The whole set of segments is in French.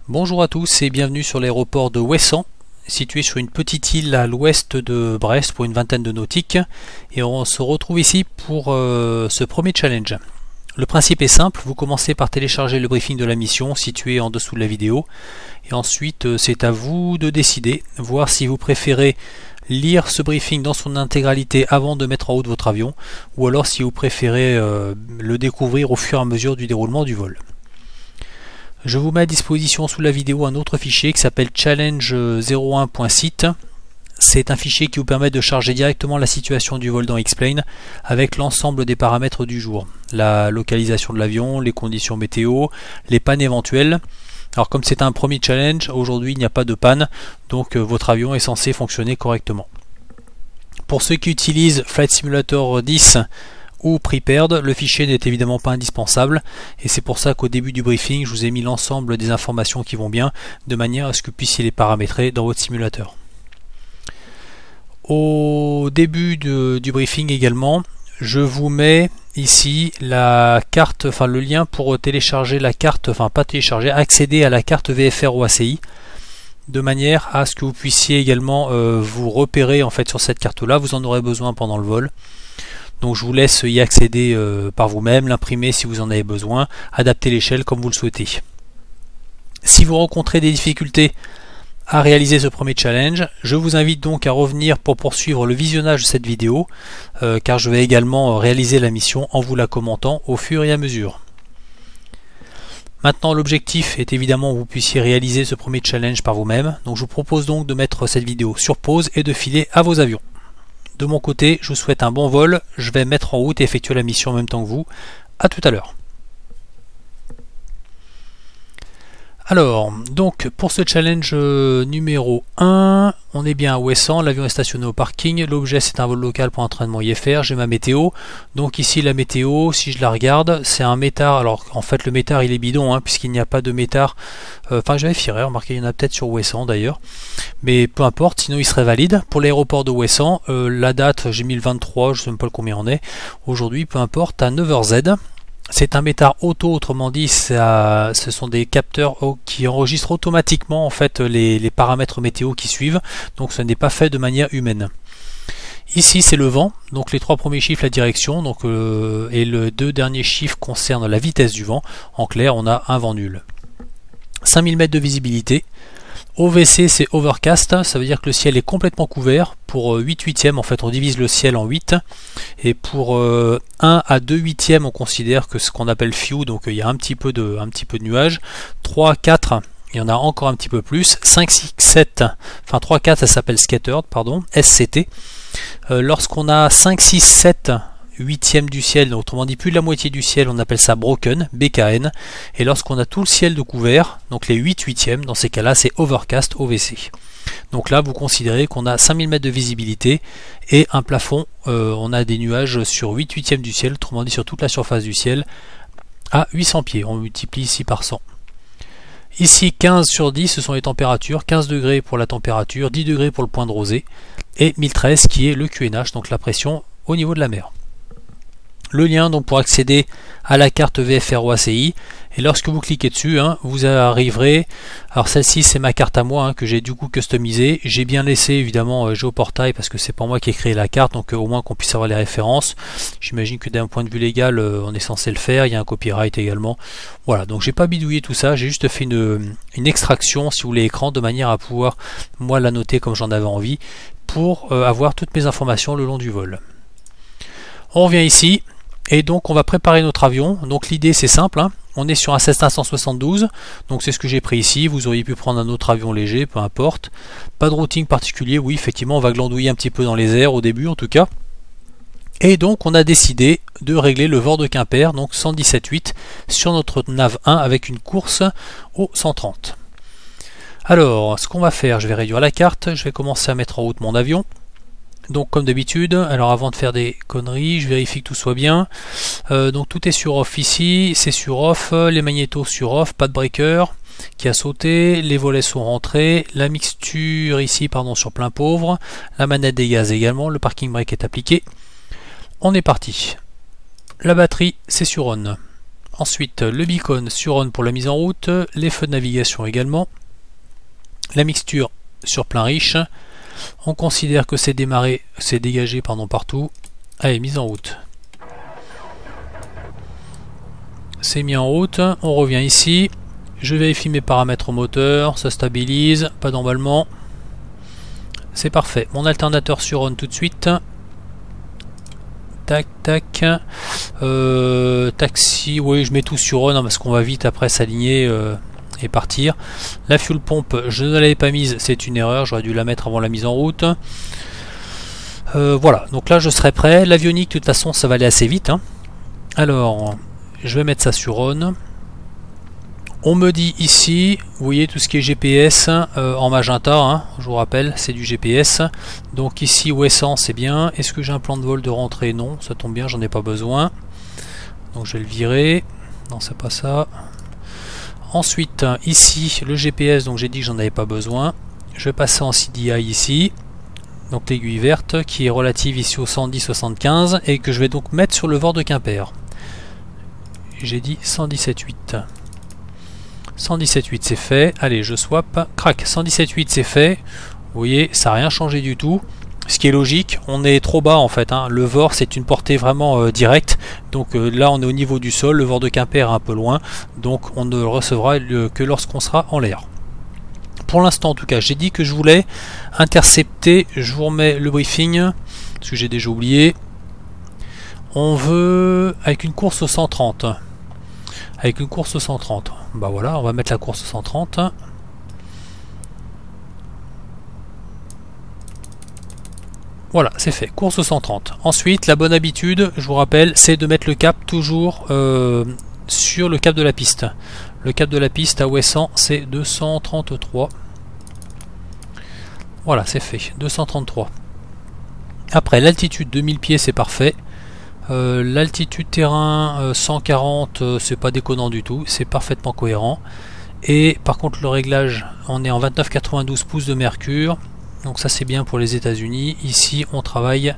Bonjour à tous et bienvenue sur l'aéroport de Ouessant, situé sur une petite île à l'ouest de Brest pour une vingtaine de nautiques. Et on se retrouve ici pour ce premier challenge. Le principe est simple, vous commencez par télécharger le briefing de la mission situé en dessous de la vidéo. Et ensuite c'est à vous de décider, voir si vous préférez lire ce briefing dans son intégralité avant de mettre en route votre avion, ou alors si vous préférez le découvrir au fur et à mesure du déroulement du vol. Je vous mets à disposition sous la vidéo un autre fichier qui s'appelle challenge01.site. C'est un fichier qui vous permet de charger directement la situation du vol dans X-Plane avec l'ensemble des paramètres du jour. La localisation de l'avion, les conditions météo, les pannes éventuelles. Alors comme c'est un premier challenge, aujourd'hui il n'y a pas de panne, donc votre avion est censé fonctionner correctement. Pour ceux qui utilisent Flight Simulator 10 ou Prepared, le fichier n'est évidemment pas indispensable et c'est pour ça qu'au début du briefing je vous ai mis l'ensemble des informations qui vont bien de manière à ce que vous puissiez les paramétrer dans votre simulateur. Au début du briefing également, je vous mets ici la carte, le lien pour télécharger la carte, accéder à la carte VFR OACI de manière à ce que vous puissiez également vous repérer en fait sur cette carte là. Vous en aurez besoin pendant le vol. Donc je vous laisse y accéder par vous-même, l'imprimer si vous en avez besoin, adapter l'échelle comme vous le souhaitez. Si vous rencontrez des difficultés à réaliser ce premier challenge, je vous invite donc à revenir pour poursuivre le visionnage de cette vidéo, car je vais également réaliser la mission en vous la commentant au fur et à mesure. Maintenant l'objectif est évidemment que vous puissiez réaliser ce premier challenge par vous-même, donc je vous propose donc de mettre cette vidéo sur pause et de filer à vos avions. De mon côté, je vous souhaite un bon vol, je vais mettre en route et effectuer la mission en même temps que vous. A tout à l'heure. Alors, donc pour ce challenge numéro 1, on est bien à Ouessant, l'avion est stationné au parking, l'objet c'est un vol local pour entraînement IFR, j'ai ma météo. Donc ici la météo, si je la regarde, c'est un métard, alors en fait le métard il est bidon, puisqu'il n'y a pas de métard, je vérifierai, remarquez il y en a peut-être sur Ouessant d'ailleurs, mais peu importe, sinon il serait valide. Pour l'aéroport de Ouessant, la date j'ai mis le 23, je ne sais même pas combien on est, aujourd'hui peu importe, à 9h Z. C'est un métard auto, autrement dit, ce sont des capteurs qui enregistrent automatiquement en fait les paramètres météo qui suivent, donc ce n'est pas fait de manière humaine. Ici c'est le vent, donc les trois premiers chiffres la direction, et les deux derniers chiffres concernent la vitesse du vent. En clair, on a un vent nul. 5000 mètres de visibilité. OVC c'est overcast, ça veut dire que le ciel est complètement couvert. Pour 8 huitièmes, en fait on divise le ciel en 8, et pour 1 à 2 huitièmes on considère que ce qu'on appelle few, donc il y a un petit peu de nuages. 3, 4, il y en a encore un petit peu plus. 5, 6, 7, 3, 4 ça s'appelle scattered, SCT. Lorsqu'on a 5, 6, 7 huitième du ciel, donc autrement dit plus de la moitié du ciel, on appelle ça broken, BKN, et lorsqu'on a tout le ciel de couvert, donc les 8 huitièmes, dans ces cas-là c'est overcast, OVC. Donc là vous considérez qu'on a 5000 mètres de visibilité et un plafond, on a des nuages sur 8 huitièmes du ciel, autrement dit sur toute la surface du ciel, à 800 pieds, on multiplie ici par 100. Ici 15 sur 10 ce sont les températures, 15 degrés pour la température, 10 degrés pour le point de rosée, et 1013 qui est le QNH, donc la pression au niveau de la mer. Le lien donc pour accéder à la carte VFR OACI, et lorsque vous cliquez dessus, vous arriverez, alors celle-ci c'est ma carte à moi que j'ai du coup customisée, j'ai bien laissé évidemment géoportail parce que c'est pas moi qui ai créé la carte, donc au moins qu'on puisse avoir les références. J'imagine que d'un point de vue légal on est censé le faire, il y a un copyright également. Voilà, donc j'ai pas bidouillé tout ça, j'ai juste fait une extraction si vous voulez écran de manière à pouvoir moi la noter comme j'en avais envie pour avoir toutes mes informations le long du vol. On revient ici. Et donc on va préparer notre avion. Donc l'idée c'est simple, on est sur un Cessna 172, donc c'est ce que j'ai pris ici. Vous auriez pu prendre un autre avion léger, peu importe. Pas de routing particulier, oui effectivement on va glandouiller un petit peu dans les airs au début en tout cas. Et donc on a décidé de régler le VOR de Quimper, donc 117.8 sur notre nav 1 avec une course au 130. Alors ce qu'on va faire, je vais réduire la carte, je vais commencer à mettre en route mon avion. Donc comme d'habitude, alors avant de faire des conneries, je vérifie que tout soit bien. Donc tout est sur off ici, c'est sur off, les magnétos sur off, pas de breaker qui a sauté, les volets sont rentrés, la mixture ici sur plein pauvre, la manette des gaz également, le parking brake est appliqué. On est parti. La batterie c'est sur on. Ensuite, le beacon sur on pour la mise en route, les feux de navigation également, la mixture sur plein riche. On considère que c'est démarré, c'est dégagé partout. Allez, mise en route. C'est mis en route, on revient ici. Je vérifie mes paramètres au moteur, ça stabilise, pas d'emballement. C'est parfait. Mon alternateur sur on tout de suite. Tac, tac. Taxi, oui, je mets tout sur on parce qu'on va vite après s'aligner et partir. La fuel pompe, je ne l'avais pas mise, c'est une erreur, j'aurais dû la mettre avant la mise en route. Voilà, donc là je serai prêt. L'avionique, de toute façon, ça va aller assez vite. Hein. Alors, je vais mettre ça sur on. On me dit ici, vous voyez tout ce qui est GPS en magenta, hein, je vous rappelle, c'est du GPS. Donc ici, Wesson, c'est bien. Est-ce que j'ai un plan de vol de rentrée? Non, ça tombe bien, j'en ai pas besoin. Donc je vais le virer. Non, c'est pas ça. Ensuite, ici, le GPS, donc j'ai dit que j'en avais pas besoin. Je vais passer en CDI ici. Donc l'aiguille verte qui est relative ici au 110-75 et que je vais donc mettre sur le VOR de Quimper. J'ai dit 117.8. 117.8 c'est fait, allez je swap, crac, 117.8 c'est fait, vous voyez ça n'a rien changé du tout, ce qui est logique, on est trop bas en fait, hein. Le VOR c'est une portée vraiment directe, donc là on est au niveau du sol, le VOR de Quimper est un peu loin, donc on ne le recevra que lorsqu'on sera en l'air. Pour l'instant en tout cas, j'ai dit que je voulais intercepter, je vous remets le briefing, parce que j'ai déjà oublié, on veut avec une course au 130. Avec une course au 130. Bah voilà, on va mettre la course au 130. Voilà, c'est fait. Course au 130. Ensuite, la bonne habitude, je vous rappelle, c'est de mettre le cap toujours sur le cap de la piste. Le cap de la piste à Wesson, c'est 233. Voilà, c'est fait. 233. Après, l'altitude 2000 pieds, c'est parfait. L'altitude terrain 140 c'est pas déconnant du tout, c'est parfaitement cohérent. Et par contre le réglage, on est en 29,92 pouces de mercure, donc ça c'est bien pour les États-Unis. Ici on travaille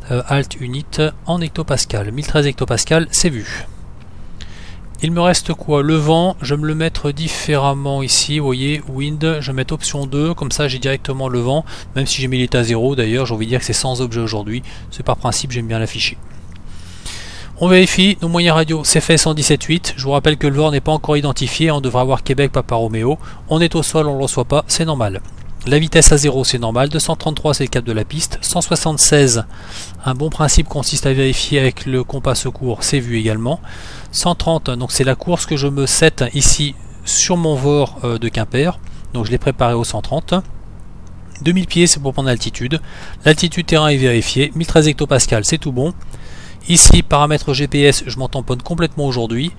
alt unit en hectopascal, 1013 hectopascal, c'est vu. Il me reste quoi? Le vent, je vais me le mettre différemment ici, vous voyez, wind, je vais mettre option 2, comme ça j'ai directement le vent, même si j'ai mis l'état 0 d'ailleurs, j'ai envie de dire que c'est sans objet aujourd'hui, c'est par principe, j'aime bien l'afficher. On vérifie, nos moyens radio c'est fait 117.8, je vous rappelle que le VOR n'est pas encore identifié, on devrait avoir Québec, Papa Roméo, on est au sol, on ne le reçoit pas, c'est normal. La vitesse à 0 c'est normal, 233 c'est le cap de la piste, 176, un bon principe consiste à vérifier avec le compas secours, c'est vu également. 130, donc c'est la course que je me set ici sur mon VOR de Quimper, donc je l'ai préparé au 130. 2000 pieds c'est pour prendre l'altitude, l'altitude terrain est vérifiée, 1013 hectopascal c'est tout bon. Ici, paramètres GPS, je m'en tamponne complètement aujourd'hui.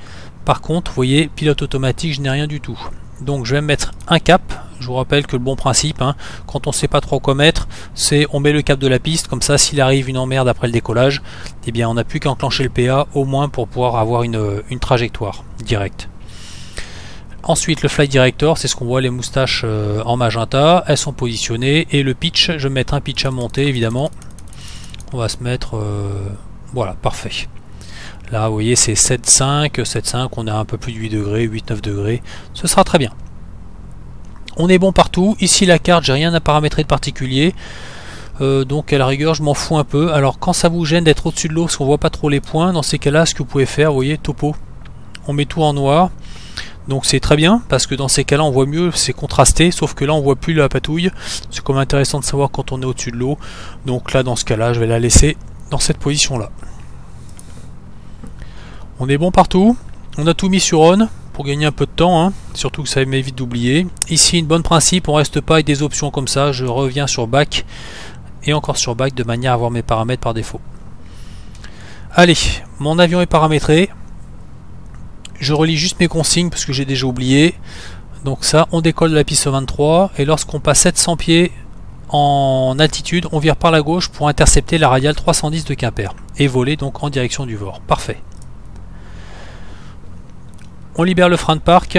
Par contre, vous voyez, pilote automatique, je n'ai rien du tout. Donc je vais mettre un cap. Je vous rappelle que le bon principe, hein, quand on ne sait pas trop quoi mettre, c'est on met le cap de la piste. Comme ça, s'il arrive une emmerde après le décollage, eh bien on n'a plus qu'à enclencher le PA, au moins pour pouvoir avoir une trajectoire directe. Ensuite, le Flight Director, c'est ce qu'on voit, les moustaches en magenta. Elles sont positionnées. Et le pitch, je vais mettre un pitch à monter, évidemment. On va se mettre... Voilà, parfait. Là, vous voyez, c'est 7,5, on a un peu plus de 8 degrés, 8-9 degrés. Ce sera très bien. On est bon partout. Ici, la carte, j'ai rien à paramétrer de particulier. Donc, à la rigueur, je m'en fous un peu. Alors, quand ça vous gêne d'être au-dessus de l'eau, parce qu'on voit pas trop les points, dans ces cas-là, ce que vous pouvez faire, vous voyez, topo. On met tout en noir. Donc, c'est très bien, parce que dans ces cas-là, on voit mieux, c'est contrasté. Sauf que là, on voit plus la patouille. C'est comme intéressant de savoir quand on est au-dessus de l'eau. Donc là, dans ce cas-là, je vais la laisser dans cette position là. On est bon partout, on a tout mis sur on pour gagner un peu de temps, hein. Surtout que ça m'évite d'oublier. Ici une bonne principe, on reste pas avec des options comme ça, je reviens sur back et encore sur back de manière à avoir mes paramètres par défaut. Allez, mon avion est paramétré, je relis juste mes consignes parce que j'ai déjà oublié. Donc ça, on décolle de la piste 23 et lorsqu'on passe 700 pieds en altitude, on vire par la gauche pour intercepter la radiale 310 de Quimper et voler donc en direction du VOR. Parfait. On libère le frein de parc.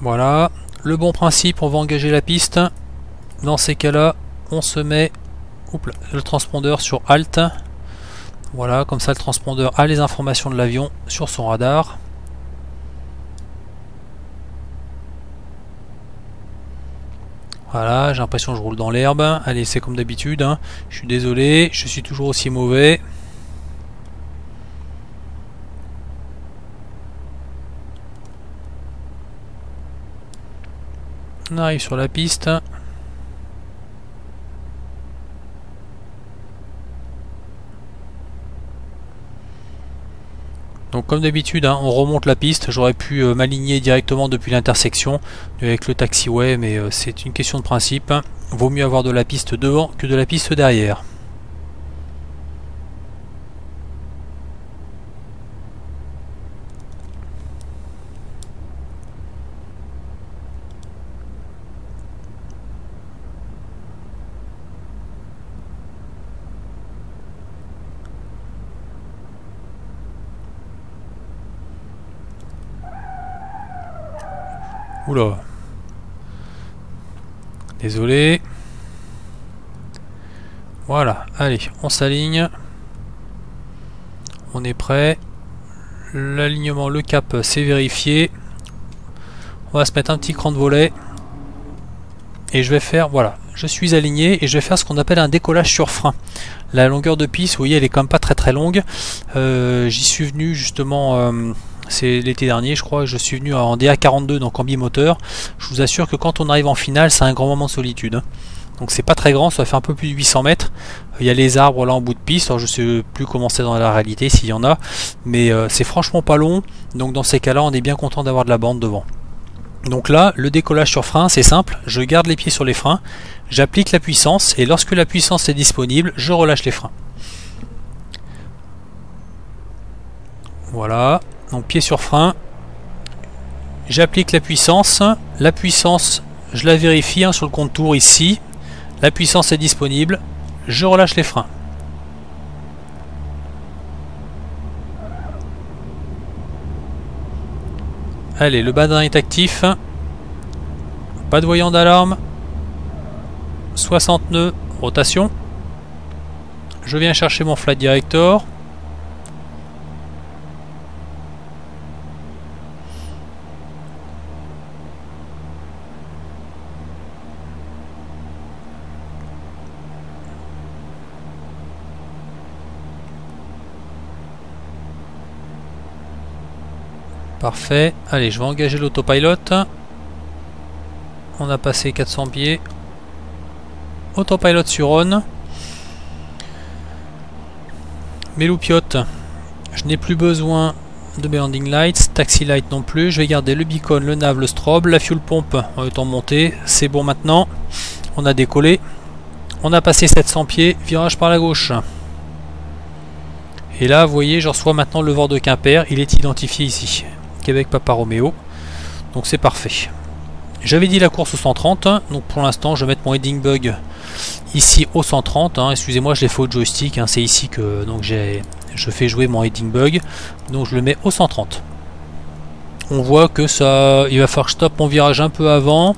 Voilà, le bon principe, on va engager la piste. Dans ces cas-là, on se met le transpondeur sur Alt. Voilà, comme ça le transpondeur a les informations de l'avion sur son radar. Voilà, j'ai l'impression que je roule dans l'herbe. Allez, c'est comme d'habitude, hein. Je suis désolé, je suis toujours aussi mauvais. On arrive sur la piste. Donc comme d'habitude, hein, on remonte la piste. J'aurais pu m'aligner directement depuis l'intersection avec le taxiway, mais c'est une question de principe. Vaut mieux avoir de la piste devant que de la piste derrière. Oula. Désolé. Voilà, allez, on s'aligne. On est prêt. L'alignement, le cap, c'est vérifié. On va se mettre un petit cran de volet. Et je vais faire, voilà, je suis aligné et je vais faire ce qu'on appelle un décollage sur frein. La longueur de piste, vous voyez, elle est quand même pas très longue. J'y suis venu justement... c'est l'été dernier, je crois, je suis venu en DA42, donc en bimoteur. Je vous assure que quand on arrive en finale, c'est un grand moment de solitude. Donc c'est pas très grand, ça fait un peu plus de 800 mètres. Il y a les arbres là en bout de piste, alors je sais plus comment c'est dans la réalité, s'il y en a. Mais c'est franchement pas long, donc dans ces cas-là, on est bien content d'avoir de la bande devant. Donc là, le décollage sur frein, c'est simple. Je garde les pieds sur les freins, j'applique la puissance, et lorsque la puissance est disponible, je relâche les freins. Voilà. Donc pied sur frein, j'applique la puissance, je la vérifie hein, sur le contour ici, la puissance est disponible, je relâche les freins. Allez, le badin est actif, pas de voyant d'alarme, 60 nœuds, rotation, je viens chercher mon flight director. Parfait. Allez, je vais engager l'autopilot. On a passé 400 pieds. Autopilot sur on. Mes loupiottes, je n'ai plus besoin de mes landing lights, taxi light non plus. Je vais garder le beacon, le nav, le strobe, la fuel pompe en étant monté. C'est bon maintenant. On a décollé. On a passé 700 pieds. Virage par la gauche. Et là, vous voyez, je reçois maintenant le vent de Quimper. Il est identifié ici. Québec Papa Romeo, donc c'est parfait. J'avais dit la course au 130, donc pour l'instant je vais mettre mon heading bug ici au 130, hein. Excusez-moi, je l'ai fait au joystick, hein. C'est ici que donc je fais jouer mon heading bug, donc je le mets au 130. On voit que ça, il va falloir que je stoppe mon virage un peu avant.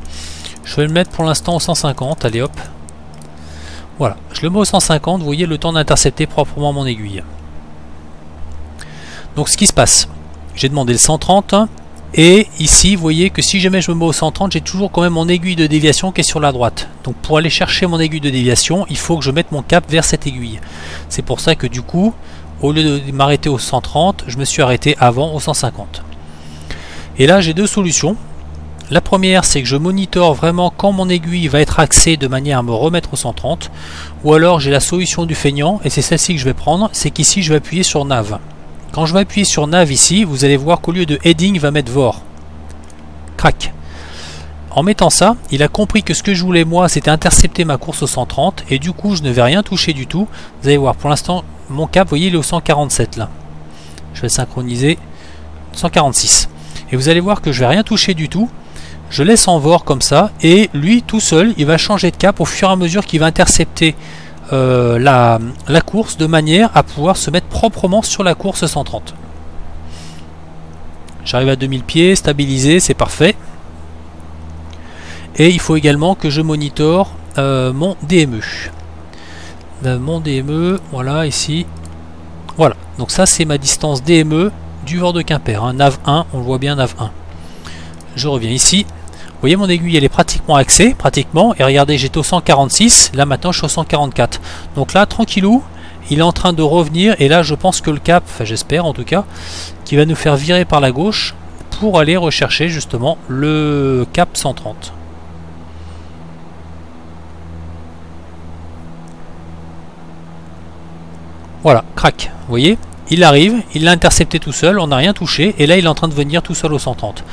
Je vais le mettre pour l'instant au 150, allez hop. Voilà, je le mets au 150, vous voyez le temps d'intercepter proprement mon aiguille. Donc ce qui se passe, j'ai demandé le 130 et ici vous voyez que si jamais je me mets au 130, j'ai toujours quand même mon aiguille de déviation qui est sur la droite. Donc pour aller chercher mon aiguille de déviation, il faut que je mette mon cap vers cette aiguille. C'est pour ça que du coup, au lieu de m'arrêter au 130, je me suis arrêté avant au 150. Et là j'ai deux solutions. La première, c'est que je monitore vraiment quand mon aiguille va être axée de manière à me remettre au 130. Ou alors j'ai la solution du feignant, et c'est celle-ci que je vais prendre, c'est qu'ici je vais appuyer sur nav. Quand je vais appuyer sur nav ici, vous allez voir qu'au lieu de heading, il va mettre VOR. Crac. En mettant ça, il a compris que ce que je voulais moi, c'était intercepter ma course au 130, et du coup, je ne vais rien toucher du tout. Vous allez voir, pour l'instant, mon cap, vous voyez, il est au 147 là. Je vais le synchroniser. 146. Et vous allez voir que je vais rien toucher du tout. Je laisse en VOR comme ça, et lui, tout seul, il va changer de cap au fur et à mesure qu'il va intercepter la course de manière à pouvoir se mettre proprement sur la course 130. J'arrive à 2000 pieds, stabilisé, c'est parfait. Et il faut également que je monitore mon DME. Mon DME, voilà, ici. Voilà, donc ça c'est ma distance DME du VOR de Quimper, hein. Nav 1, on le voit bien, Nav 1. Je reviens ici. Vous voyez, mon aiguille elle est pratiquement axée, pratiquement, et regardez, j'étais au 146, là maintenant je suis au 144. Donc là, tranquillou, il est en train de revenir, et là je pense que le cap, enfin j'espère en tout cas, qui va nous faire virer par la gauche pour aller rechercher justement le cap 130. Voilà, crac, vous voyez, il arrive, il l'a intercepté tout seul, on n'a rien touché, et là il est en train de venir tout seul au 130.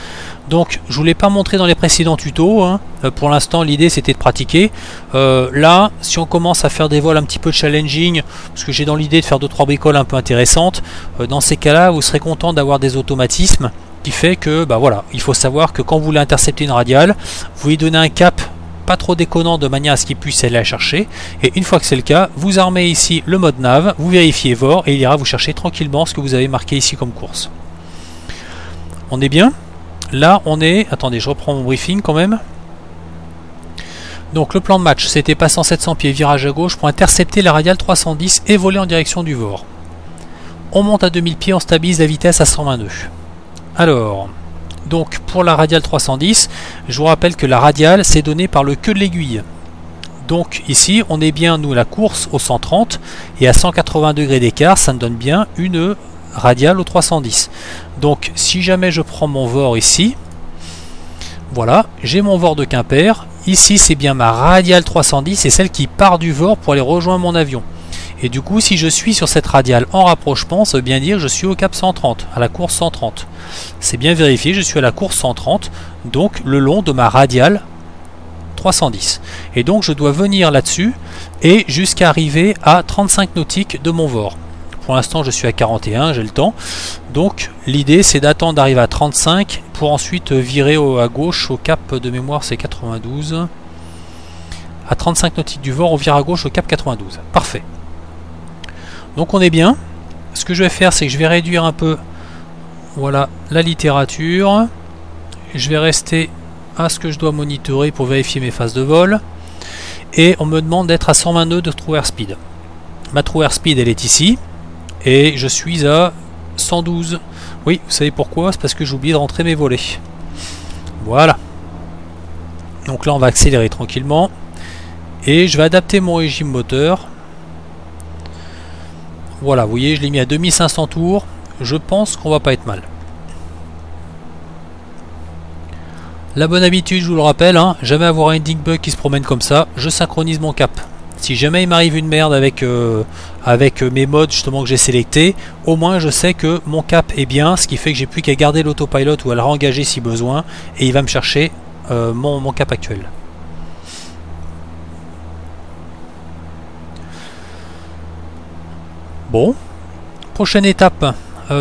Donc je ne vous l'ai pas montré dans les précédents tutos, hein. Pour l'instant l'idée c'était de pratiquer. Là, si on commence à faire des vols un petit peu challenging, parce que j'ai dans l'idée de faire 2-3 bricoles un peu intéressantes, dans ces cas-là vous serez content d'avoir des automatismes, qui fait que, bah voilà, il faut savoir que quand vous voulez intercepter une radiale, vous lui donnez un cap pas trop déconnant de manière à ce qu'il puisse aller la chercher, et une fois que c'est le cas, vous armez ici le mode nav, vous vérifiez VOR et il ira vous chercher tranquillement ce que vous avez marqué ici comme course. On est bien? Là on est, attendez, je reprends mon briefing quand même. Donc le plan de match, c'était passant 700 pieds, virage à gauche pour intercepter la radiale 310 et voler en direction du VOR. On monte à 2000 pieds, on stabilise la vitesse à 120 nœuds. Alors, donc pour la radiale 310, je vous rappelle que la radiale c'est donné par le queue de l'aiguille. Donc ici on est bien, nous, la course au 130 et à 180 degrés d'écart, ça me donne bien une radiale au 310. Donc si jamais je prends mon VOR ici, voilà, j'ai mon VOR de Quimper, ici c'est bien ma radiale 310, c'est celle qui part du VOR pour aller rejoindre mon avion. Et du coup, si je suis sur cette radiale en rapprochement, ça veut bien dire que je suis au cap 130, à la course 130. C'est bien vérifié, je suis à la course 130, donc le long de ma radiale 310. Et donc je dois venir là-dessus et jusqu'à arriver à 35 nautiques de mon VOR. Pour l'instant, je suis à 41, j'ai le temps. Donc l'idée, c'est d'attendre d'arriver à 35 pour ensuite virer à gauche au cap de mémoire, c'est 92. À 35 nautiques du VOR, on vire à gauche au cap 92. Parfait. Donc on est bien. Ce que je vais faire, c'est que je vais réduire un peu, voilà, la littérature. Je vais rester à ce que je dois monitorer pour vérifier mes phases de vol. Et on me demande d'être à 120 nœuds de true airspeed. Ma true airspeed, elle est ici. Et je suis à 112. Oui, vous savez pourquoi? C'est parce que j'ai oublié de rentrer mes volets. Voilà. Donc là, on va accélérer tranquillement. Et je vais adapter mon régime moteur. Voilà, vous voyez, je l'ai mis à 2500 tours. Je pense qu'on va pas être mal. La bonne habitude, je vous le rappelle, hein, jamais avoir un ending bug qui se promène comme ça. Je synchronise mon cap. Si jamais il m'arrive une merde avec mes modes justement que j'ai sélectés, au moins je sais que mon cap est bien, ce qui fait que j'ai plus qu'à garder l'autopilot ou à le réengager si besoin, et il va me chercher mon cap actuel. Bon, prochaine étape,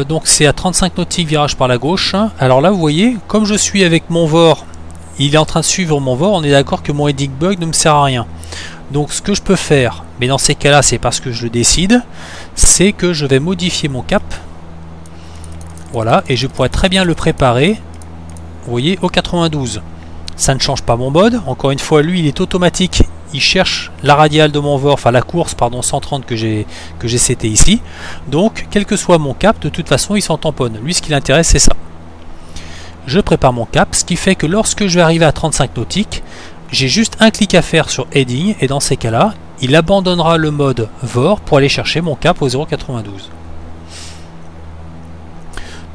donc c'est à 35 nautiques, virage par la gauche. Alors là vous voyez, comme je suis avec mon VOR, il est en train de suivre mon VOR, on est d'accord que mon heading bug ne me sert à rien. Donc ce que je peux faire, mais dans ces cas là c'est parce que je le décide, c'est que je vais modifier mon cap. Voilà, et je pourrais très bien le préparer, vous voyez, au 92. Ça ne change pas mon mode, encore une fois lui il est automatique. Il cherche la radiale de mon VOR, enfin la course, pardon, 130 que j'ai seté ici. Donc, quel que soit mon cap, de toute façon, il s'en tamponne. Lui, ce qui l'intéresse, c'est ça. Je prépare mon cap, ce qui fait que lorsque je vais arriver à 35 nautiques, j'ai juste un clic à faire sur Heading, et dans ces cas-là, il abandonnera le mode VOR pour aller chercher mon cap au 0,92.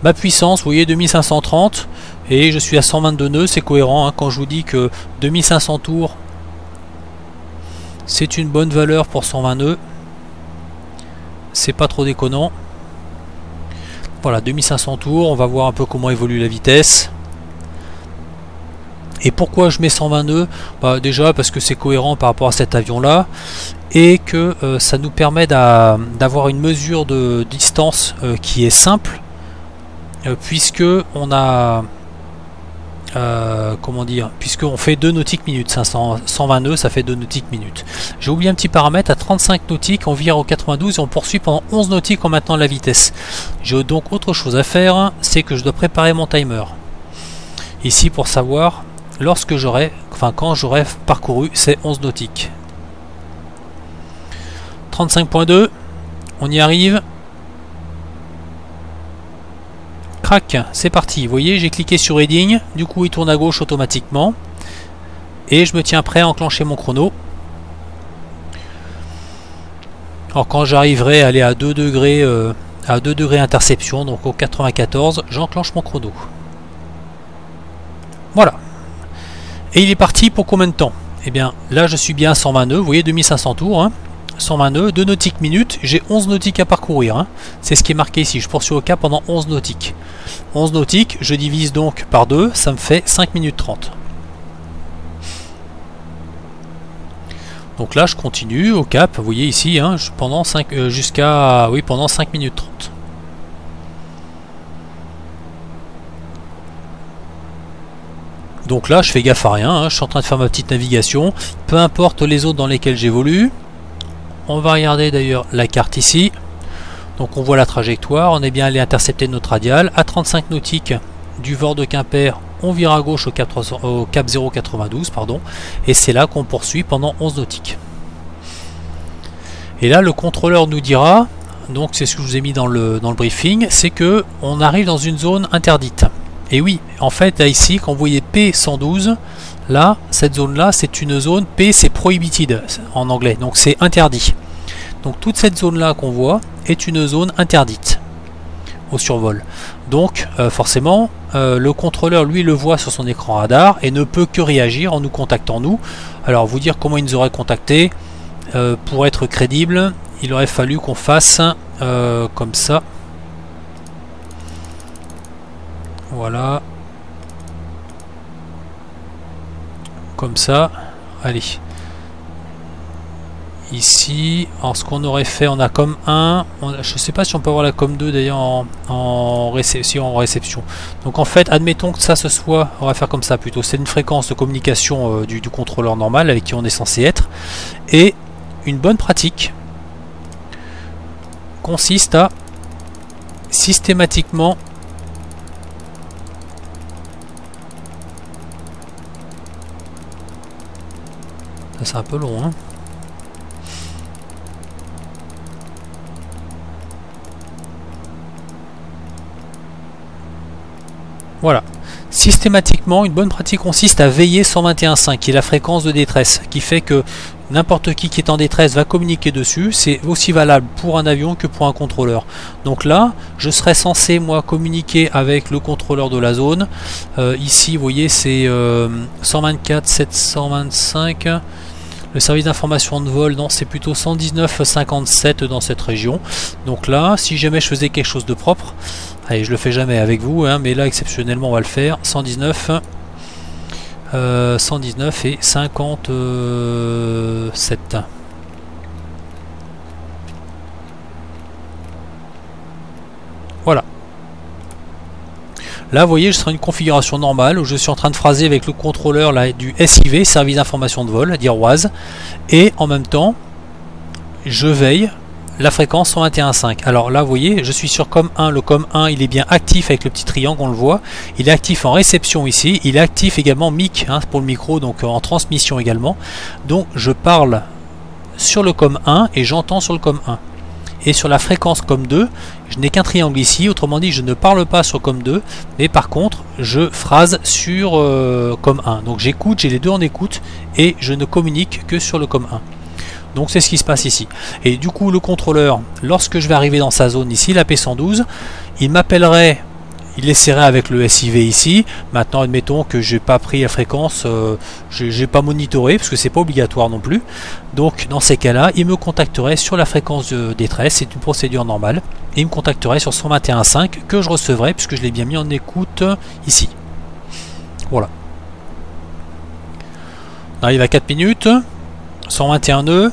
Ma puissance, vous voyez, 2530, et je suis à 122 nœuds, c'est cohérent, hein, quand je vous dis que 2500 tours, c'est une bonne valeur pour 120 nœuds. C'est pas trop déconnant. Voilà, 2500 tours. On va voir un peu comment évolue la vitesse. Et pourquoi je mets 120 nœuds? Déjà parce que c'est cohérent par rapport à cet avion là. Et que ça nous permet d'avoir une mesure de distance qui est simple. Puisque on a... comment dire, puisqu'on fait 2 nautiques minutes, 120 nœuds ça fait 2 nautiques minutes. J'ai oublié un petit paramètre, à 35 nautiques on vire au 92 et on poursuit pendant 11 nautiques en maintenant la vitesse. J'ai donc autre chose à faire, c'est que je dois préparer mon timer ici pour savoir lorsque j'aurai enfin quand j'aurai parcouru ces 11 nautiques. 35.2, on y arrive. Crac, c'est parti. Vous voyez, j'ai cliqué sur Heading, du coup il tourne à gauche automatiquement. Et je me tiens prêt à enclencher mon chrono. Alors quand j'arriverai à aller à 2 degrés interception, donc au 94, j'enclenche mon chrono. Voilà. Et il est parti pour combien de temps? Eh bien là je suis bien à 120 nœuds, vous voyez 2500 tours, hein. 120 nœuds, 2 nautiques minutes, j'ai 11 nautiques à parcourir, hein. C'est ce qui est marqué ici, je poursuis au cap pendant 11 nautiques. 11 nautiques, je divise donc par 2, ça me fait 5 minutes 30. Donc là je continue au cap, vous voyez ici, hein, pendant 5 pendant 5 minutes 30. Donc là je fais gaffe à rien, hein, je suis en train de faire ma petite navigation, peu importe les eaux dans lesquelles j'évolue. On va regarder d'ailleurs la carte ici. Donc on voit la trajectoire, on est bien allé intercepter notre radial. À 35 nautiques du VOR de Quimper, on vire à gauche au cap 0,92, pardon, et c'est là qu'on poursuit pendant 11 nautiques. Et là le contrôleur nous dira, donc c'est ce que je vous ai mis dans le briefing, c'est que on arrive dans une zone interdite. Et oui, en fait là, ici quand vous voyez P112, là cette zone là c'est une zone P, c'est prohibited en anglais, donc c'est interdit. Donc toute cette zone là qu'on voit est une zone interdite au survol. Donc forcément le contrôleur lui le voit sur son écran radar et ne peut que réagir en nous contactant nous. Alors vous dire comment il nous aurait contacté, pour être crédible il aurait fallu qu'on fasse comme ça. Voilà. Comme ça. Allez. Ici, alors ce qu'on aurait fait, on a comme 1. Je ne sais pas si on peut avoir la com 2 d'ailleurs en réception. Donc en fait, admettons que ça ce soit, on va faire comme ça plutôt. C'est une fréquence de communication du contrôleur normal avec qui on est censé être. Et une bonne pratique consiste à systématiquement c'est un peu long, hein. Voilà. Systématiquement, une bonne pratique consiste à veiller 121.5, qui est la fréquence de détresse, qui fait que n'importe qui est en détresse va communiquer dessus. C'est aussi valable pour un avion que pour un contrôleur. Donc là, je serais censé, moi, communiquer avec le contrôleur de la zone. Ici, vous voyez, c'est 124 725. Le service d'information de vol, non, c'est plutôt 119,57 dans cette région. Donc là, si jamais je faisais quelque chose de propre, allez, je le fais jamais avec vous, hein, mais là, exceptionnellement, on va le faire. 119 et 57. Voilà. Là, vous voyez, je serai une configuration normale où je suis en train de phraser avec le contrôleur là, du SIV, service d'information de vol, d'Iroise, et en même temps, je veille la fréquence 121.5. Alors là, vous voyez, je suis sur COM1. Le COM1, il est bien actif avec le petit triangle, on le voit. Il est actif en réception ici. Il est actif également MIC, hein, pour le micro, donc en transmission également. Donc, je parle sur le COM1 et j'entends sur le COM1. Et sur la fréquence COM2, je n'ai qu'un triangle ici, autrement dit je ne parle pas sur COM2, mais par contre je phrase sur COM1. Donc j'écoute, j'ai les deux en écoute, et je ne communique que sur le COM1. Donc c'est ce qui se passe ici. Et du coup le contrôleur, lorsque je vais arriver dans sa zone ici, la P112, il m'appellerait, il essaierait avec le SIV ici. Maintenant admettons que j'ai pas pris la fréquence, j'ai pas monitoré parce que c'est pas obligatoire non plus. Donc dans ces cas-là, il me contacterait sur la fréquence de détresse, c'est une procédure normale. Et il me contacterait sur 121.5 que je recevrai puisque je l'ai bien mis en écoute ici. Voilà. On arrive à 4 minutes, 121 nœuds.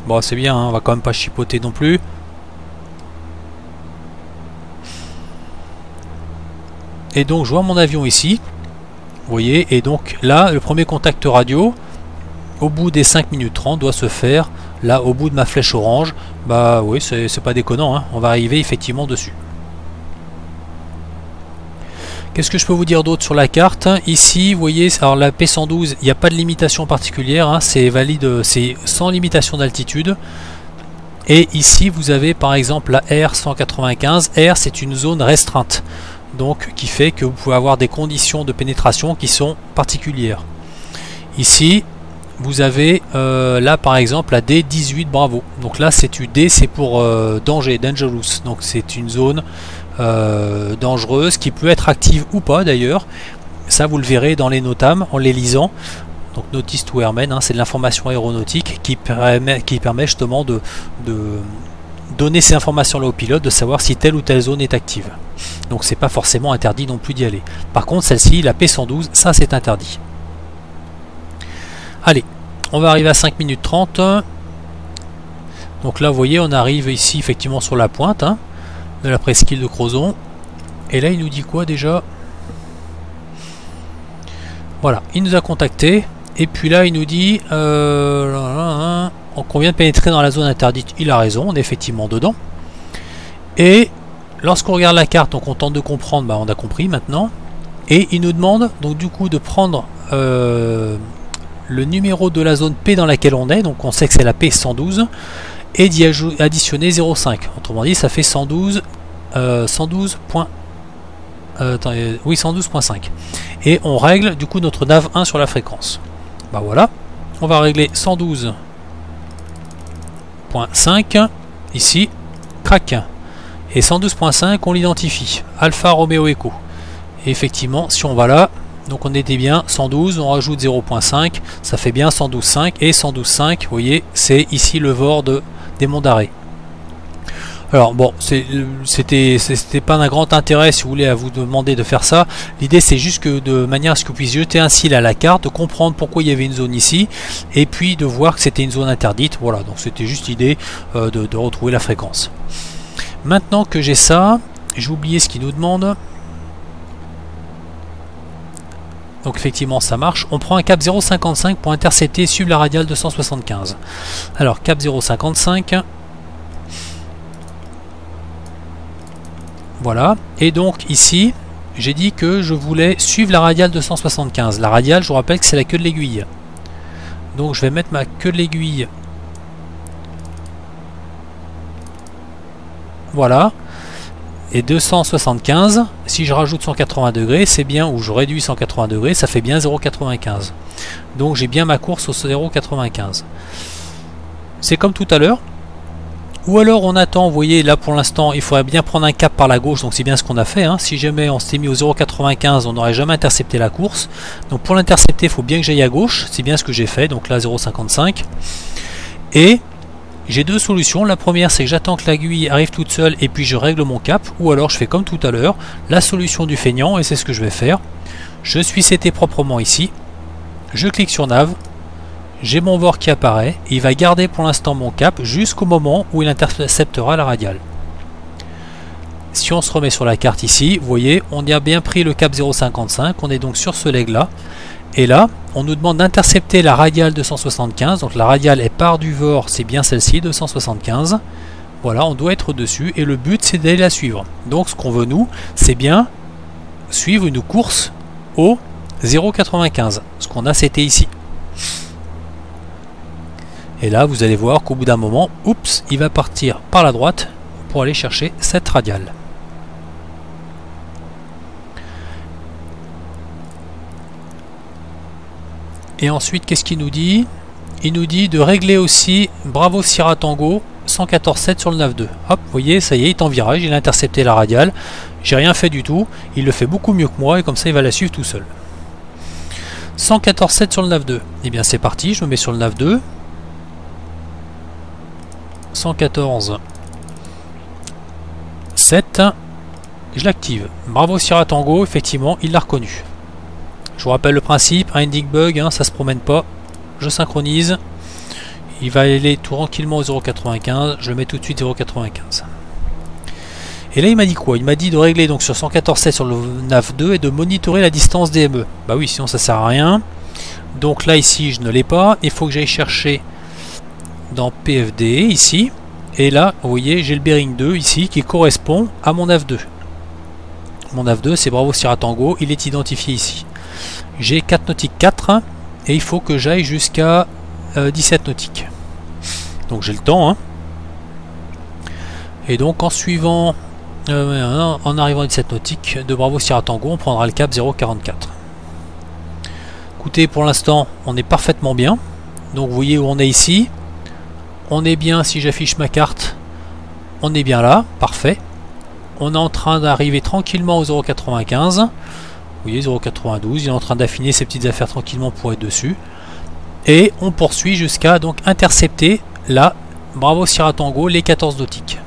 Bon c'est bien, hein, on va quand même pas chipoter non plus. Et donc je vois mon avion ici, vous voyez, et donc là le premier contact radio au bout des 5 minutes 30 doit se faire là au bout de ma flèche orange. Bah oui, c'est pas déconnant, hein, on va arriver effectivement dessus. Qu'est-ce que je peux vous dire d'autre sur la carte? Ici, vous voyez, alors la P112, il n'y a pas de limitation particulière, hein, c'est valide, c'est sans limitation d'altitude. Et ici, vous avez par exemple la R195. R, c'est une zone restreinte, donc qui fait que vous pouvez avoir des conditions de pénétration qui sont particulières. Ici, vous avez là par exemple la D18 Bravo. Donc là, c'est D, c'est pour danger, dangerous. Donc c'est une zone dangereuse qui peut être active ou pas d'ailleurs. Ça, vous le verrez dans les notam en les lisant. Donc Notice to Airmen, hein, c'est de l'information aéronautique qui permet justement de donner ces informations-là au pilote, de savoir si telle ou telle zone est active. Donc c'est pas forcément interdit non plus d'y aller. Par contre, celle-ci, la P112, ça c'est interdit. Allez, on va arriver à 5 minutes 30. Donc là, vous voyez, on arrive ici effectivement sur la pointe de la presqu'île de Crozon. Et là, il nous dit quoi déjà? Voilà, il nous a contacté. Et puis là, il nous dit qu'on vient de pénétrer dans la zone interdite. Il a raison, on est effectivement dedans. Et lorsqu'on regarde la carte, donc on tente de comprendre, bah on a compris maintenant. Et il nous demande donc du coup de prendre le numéro de la zone P dans laquelle on est, donc on sait que c'est la P112, et d'y additionner 0,5. Autrement dit, ça fait 112.5. Et on règle du coup notre nav1 sur la fréquence. Bah voilà, on va régler 112.5 ici, crac. Et 112.5, on l'identifie, Alpha Romeo Echo. Et effectivement, si on va là, donc on était bien 112, on rajoute 0.5, ça fait bien 112.5. Et 112.5, vous voyez, c'est ici le VOR des monts d'arrêt. Alors bon, c'était pas d'un grand intérêt si vous voulez à vous demander de faire ça. L'idée c'est juste que de manière à ce que vous puissiez jeter un cil à la carte, de comprendre pourquoi il y avait une zone ici, et puis de voir que c'était une zone interdite. Voilà, donc c'était juste l'idée de retrouver la fréquence. Maintenant que j'ai ça, j'ai oublié ce qu'il nous demande. Donc effectivement ça marche. On prend un cap 0,55 pour intercepter et suivre la radiale 275. Alors cap 0,55. Voilà, et donc ici, j'ai dit que je voulais suivre la radiale 275. La radiale, je vous rappelle que c'est la queue de l'aiguille. Donc je vais mettre ma queue de l'aiguille. Voilà. Et 275, si je rajoute 180 degrés, c'est bien, ou je réduis 180 degrés, ça fait bien 0,95. Donc j'ai bien ma course au 0,95. C'est comme tout à l'heure. Ou alors on attend, vous voyez là pour l'instant il faudrait bien prendre un cap par la gauche, donc c'est bien ce qu'on a fait, hein. Si jamais on s'était mis au 0,95 on n'aurait jamais intercepté la course. Donc pour l'intercepter il faut bien que j'aille à gauche, c'est bien ce que j'ai fait, donc là 0,55. Et j'ai deux solutions, la première c'est que j'attends que l'aiguille arrive toute seule et puis je règle mon cap, ou alors je fais comme tout à l'heure, la solution du feignant, et c'est ce que je vais faire. Je suis seté proprement ici, je clique sur nav. J'ai mon VOR qui apparaît, et il va garder pour l'instant mon cap jusqu'au moment où il interceptera la radiale. Si on se remet sur la carte ici, vous voyez, on y a bien pris le cap 0,55, on est donc sur ce leg là, et là, on nous demande d'intercepter la radiale 275, donc la radiale est part du VOR, c'est bien celle-ci, 275, voilà, on doit être dessus, et le but c'est d'aller la suivre. Donc ce qu'on veut nous, c'est bien suivre une course au 0,95, ce qu'on a c'était ici. Et là, vous allez voir qu'au bout d'un moment, oups, il va partir par la droite pour aller chercher cette radiale. Et ensuite, qu'est-ce qu'il nous dit? Il nous dit de régler aussi Bravo Sierra Tango 114.7 sur le nav 2. Hop, vous voyez, ça y est, il est en virage, il a intercepté la radiale. J'ai rien fait du tout, il le fait beaucoup mieux que moi et comme ça, il va la suivre tout seul. 114.7 sur le nav 2. Et bien, c'est parti, je me mets sur le nav 2. 114.7, je l'active. Bravo Sierra Tango, effectivement, il l'a reconnu. Je vous rappelle le principe, un ending bug, hein, ça se promène pas. Je synchronise. Il va aller tout tranquillement au 0,95. Je le mets tout de suite 0,95. Et là, il m'a dit quoi? Il m'a dit de régler donc sur 114.7 sur le nav 2 et de monitorer la distance DME. Bah oui, sinon ça sert à rien. Donc là, ici, je ne l'ai pas. Il faut que j'aille chercher dans PFD ici, et là vous voyez j'ai le bearing 2 ici qui correspond à mon nav 2. mon nav 2 c'est Bravo Sierra Tango, il est identifié ici. J'ai 4 nautiques 4 et il faut que j'aille jusqu'à 17 nautiques. Donc j'ai le temps, hein. Et donc en suivant, en arrivant à 17 nautiques de Bravo Sierra Tango, on prendra le cap 0,44. Écoutez, pour l'instant, on est parfaitement bien. Donc vous voyez où on est ici. On est bien, si j'affiche ma carte, on est bien là, parfait. On est en train d'arriver tranquillement au 0,95. Vous voyez, 0,92, il est en train d'affiner ses petites affaires tranquillement pour être dessus. Et on poursuit jusqu'à donc intercepter là, Bravo Sierra Tango, les 14 nautiques.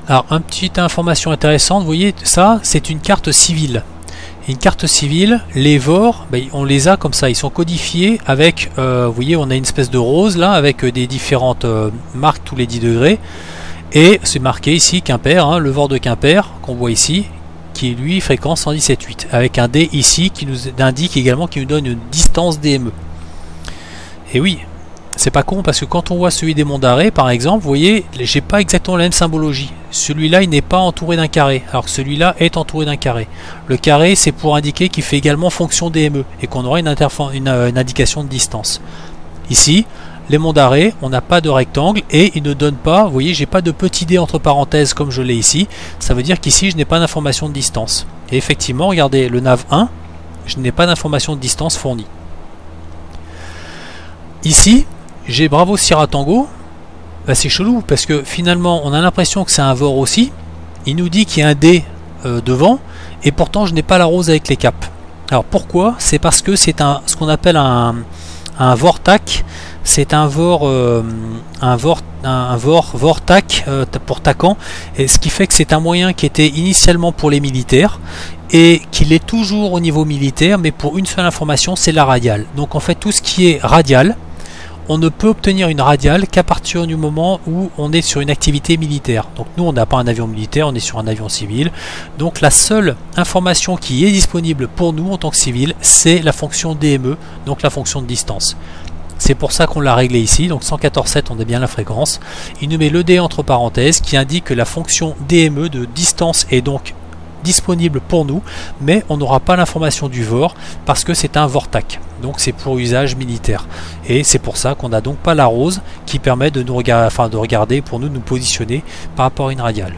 Alors, une petite information intéressante, vous voyez, ça, c'est une carte civile. Une carte civile, les VOR, ben, on les a comme ça, ils sont codifiés avec, vous voyez, on a une espèce de rose là, avec des différentes marques tous les 10 degrés. Et c'est marqué ici Quimper, hein, le VOR de Quimper, qu'on voit ici, qui est lui fréquence 117.8, avec un D ici qui nous indique également, qui nous donne une distance DME. Et oui, c'est pas con parce que quand on voit celui des monts d'arrêt par exemple, vous voyez, j'ai pas exactement la même symbologie. Celui-là il n'est pas entouré d'un carré, alors que celui-là est entouré d'un carré. Le carré c'est pour indiquer qu'il fait également fonction DME et qu'on aura une indication de distance. Ici, les monts d'arrêt, on n'a pas de rectangle et il ne donne pas, vous voyez, j'ai pas de petit d entre parenthèses comme je l'ai ici. Ça veut dire qu'ici je n'ai pas d'information de distance. Et effectivement, regardez, le nav 1, je n'ai pas d'information de distance fournie. Ici, j'ai Bravo Sierra Tango, bah c'est chelou parce que finalement on a l'impression que c'est un VOR aussi. Il nous dit qu'il y a un D devant et pourtant je n'ai pas la rose avec les caps. Alors pourquoi? C'est parce que c'est ce qu'on appelle un VOR TAC. C'est un VOR TAC pour TACAN, et ce qui fait que c'est un moyen qui était initialement pour les militaires et qu'il est toujours au niveau militaire, mais pour une seule information, c'est la radiale. Donc en fait tout ce qui est radial, on ne peut obtenir une radiale qu'à partir du moment où on est sur une activité militaire. Donc nous on n'a pas un avion militaire, on est sur un avion civil. Donc la seule information qui est disponible pour nous en tant que civil, c'est la fonction DME, donc la fonction de distance. C'est pour ça qu'on l'a réglé ici, donc 114.7 on a bien la fréquence. Il nous met le D entre parenthèses qui indique que la fonction DME de distance est donc disponible pour nous, mais on n'aura pas l'information du VOR parce que c'est un VOR TAC, donc c'est pour usage militaire. Et c'est pour ça qu'on n'a donc pas la rose qui permet de nous regarder, pour nous positionner par rapport à une radiale.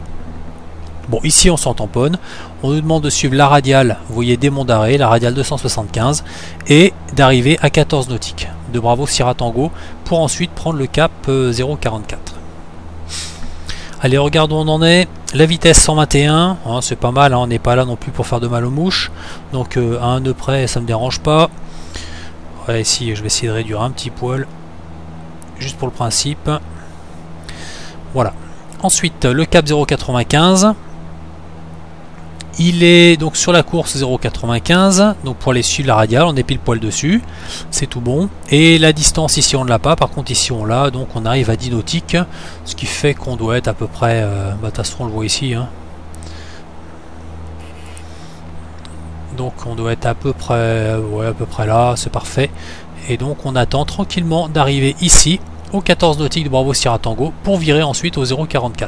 Bon, ici on s'en tamponne, on nous demande de suivre la radiale, vous voyez des monts d'arrêt, la radiale 275, et d'arriver à 14 nautiques de Bravo Sierra Tango pour ensuite prendre le cap 0,44. Allez, regardons où on en est. La vitesse 121, hein, c'est pas mal, hein, on n'est pas là non plus pour faire de mal aux mouches, donc à un nœud près ça me dérange pas. Ouais, ici je vais essayer de réduire un petit poil, juste pour le principe. Voilà. Ensuite, le cap 0,95. Il est donc sur la course 0,95. Donc pour aller suivre la radiale, on est pile poil dessus. C'est tout bon. Et la distance ici, on ne l'a pas. Par contre, ici, on l'a. Donc on arrive à 10 nautiques. Ce qui fait qu'on doit être à peu près... de toute façon, on le voit ici. Hein. Donc on doit être à peu près, ouais, à peu près là. C'est parfait. Et donc on attend tranquillement d'arriver ici, au 14 nautiques de Bravo Sierra Tango, pour virer ensuite au 0,44.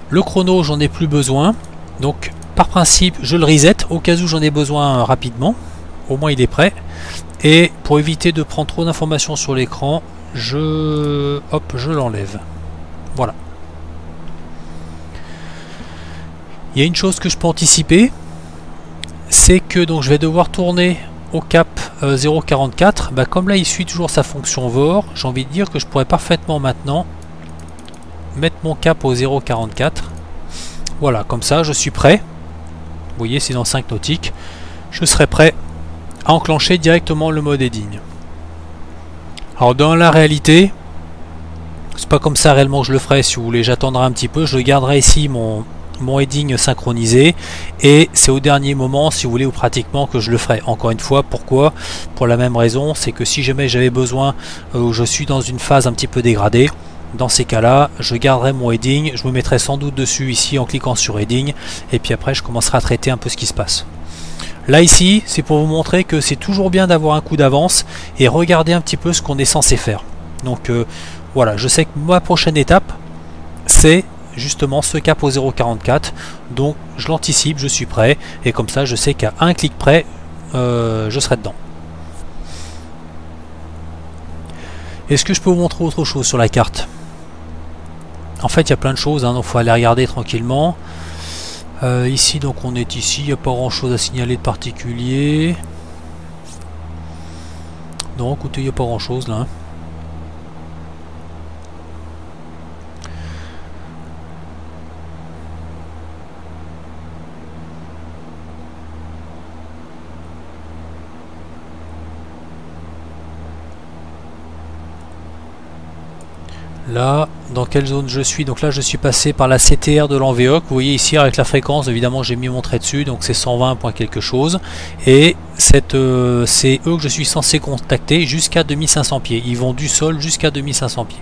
Le chrono, j'en ai plus besoin, donc par principe je le reset au cas où j'en ai besoin rapidement, au moins il est prêt. Et pour éviter de prendre trop d'informations sur l'écran, je l'enlève. Voilà. Il y a une chose que je peux anticiper, c'est que donc je vais devoir tourner au cap 0,44. Bah, comme là il suit toujours sa fonction VOR, j'ai envie de dire que je pourrais parfaitement maintenant mettre mon cap au 0,44. Voilà, comme ça je suis prêt. Vous voyez, c'est dans 5 nautiques. Je serai prêt à enclencher directement le mode heading. Alors dans la réalité, c'est pas comme ça réellement que je le ferai. Si vous voulez, j'attendrai un petit peu. Je garderai ici mon heading synchronisé et c'est au dernier moment, si vous voulez, ou pratiquement, que je le ferai. Encore une fois, pourquoi? Pour la même raison, c'est que si jamais j'avais besoin, ou je suis dans une phase un petit peu dégradée, dans ces cas-là, je garderai mon heading, je me mettrai sans doute dessus ici en cliquant sur heading, et puis après je commencerai à traiter un peu ce qui se passe. Là ici, c'est pour vous montrer que c'est toujours bien d'avoir un coup d'avance et regarder un petit peu ce qu'on est censé faire. Donc voilà, je sais que ma prochaine étape, c'est justement ce cap au 0,44. Donc je l'anticipe, je suis prêt. Et comme ça, je sais qu'à un clic près, je serai dedans. Est-ce que je peux vous montrer autre chose sur la carte? En fait, il y a plein de choses, hein, donc il faut aller regarder tranquillement. Ici, donc on est ici, il n'y a pas grand chose à signaler de particulier. Non, écoutez, il n'y a pas grand chose là. Là, dans quelle zone je suis? Donc là, je suis passé par la CTR de l'Envéoc. Vous voyez ici avec la fréquence, évidemment, j'ai mis mon trait dessus, donc c'est 120 point quelque chose. Et c'est eux que je suis censé contacter jusqu'à 2500 pieds. Ils vont du sol jusqu'à 2500 pieds.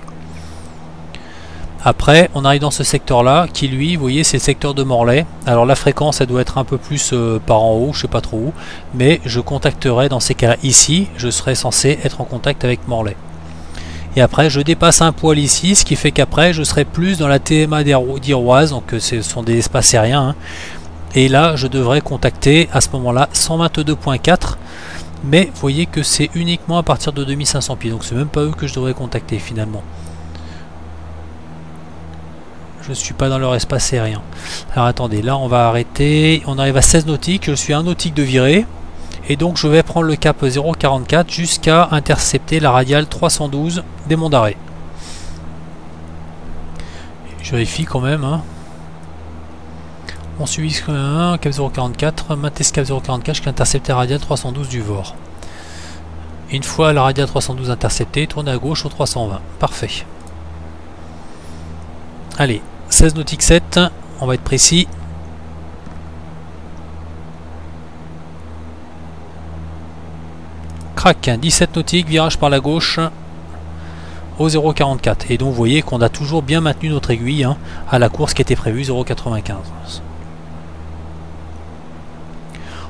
Après, on arrive dans ce secteur-là, qui lui, vous voyez, c'est le secteur de Morlaix. Alors la fréquence, elle doit être un peu plus par en haut, je sais pas trop où. Mais je contacterai dans ces cas-là ici, je serai censé être en contact avec Morlaix. Et après je dépasse un poil ici, ce qui fait qu'après je serai plus dans la TMA d'Iroise, donc ce sont des espaces aériens, hein. Et là je devrais contacter à ce moment là 122.4, mais vous voyez que c'est uniquement à partir de 2500 pieds, donc c'est même pas eux que je devrais contacter finalement. Je ne suis pas dans leur espace aérien. Alors attendez, là on va arrêter, on arrive à 16 nautiques, je suis à 1 nautique de virée. Et donc je vais prendre le cap 0,44 jusqu'à intercepter la radiale 312 des monts d'arrêt. Je vérifie quand même. Hein. On suit un cap 0,44, maintenez ce cap 0,44 jusqu'à intercepter la radiale 312 du VOR. Une fois la radiale 312 interceptée, tournez à gauche au 320. Parfait. Allez, 16 nautique 7, on va être précis. Crac, 17 nautiques, virage par la gauche au 0,44. Et donc vous voyez qu'on a toujours bien maintenu notre aiguille, hein, à la course qui était prévue 0,95.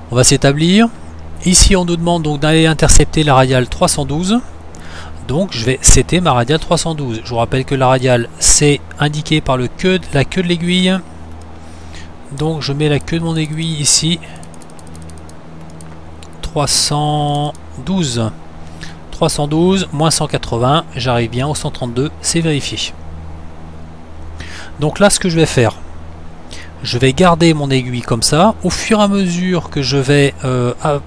On va s'établir. Ici on nous demande donc d'aller intercepter la radiale 312. Donc je vais setter ma radiale 312. Je vous rappelle que la radiale c'est indiqué par la queue de l'aiguille. Donc je mets la queue de mon aiguille ici. 312 moins 180, j'arrive bien au 132, c'est vérifié. Donc là ce que je vais faire, je vais garder mon aiguille comme ça. Au fur et à mesure que je vais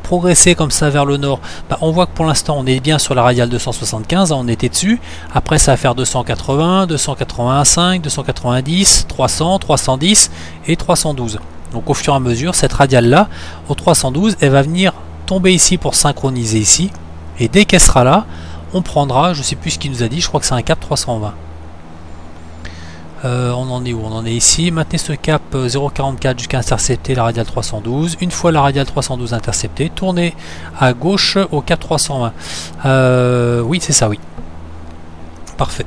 progresser comme ça vers le nord, bah, on voit que pour l'instant on est bien sur la radiale 275, on était dessus. Après ça va faire 280, 285, 290, 300, 310 et 312. Donc au fur et à mesure, cette radiale là, au 312, elle va venir tomber ici pour synchroniser ici. Et dès qu'elle sera là, on prendra, je ne sais plus ce qu'il nous a dit, je crois que c'est un cap 320. On en est où? On en est ici. Maintenez ce cap 0,44 jusqu'à intercepter la radiale 312. Une fois la radiale 312 interceptée, tournez à gauche au cap 320. Oui, c'est ça, oui. Parfait.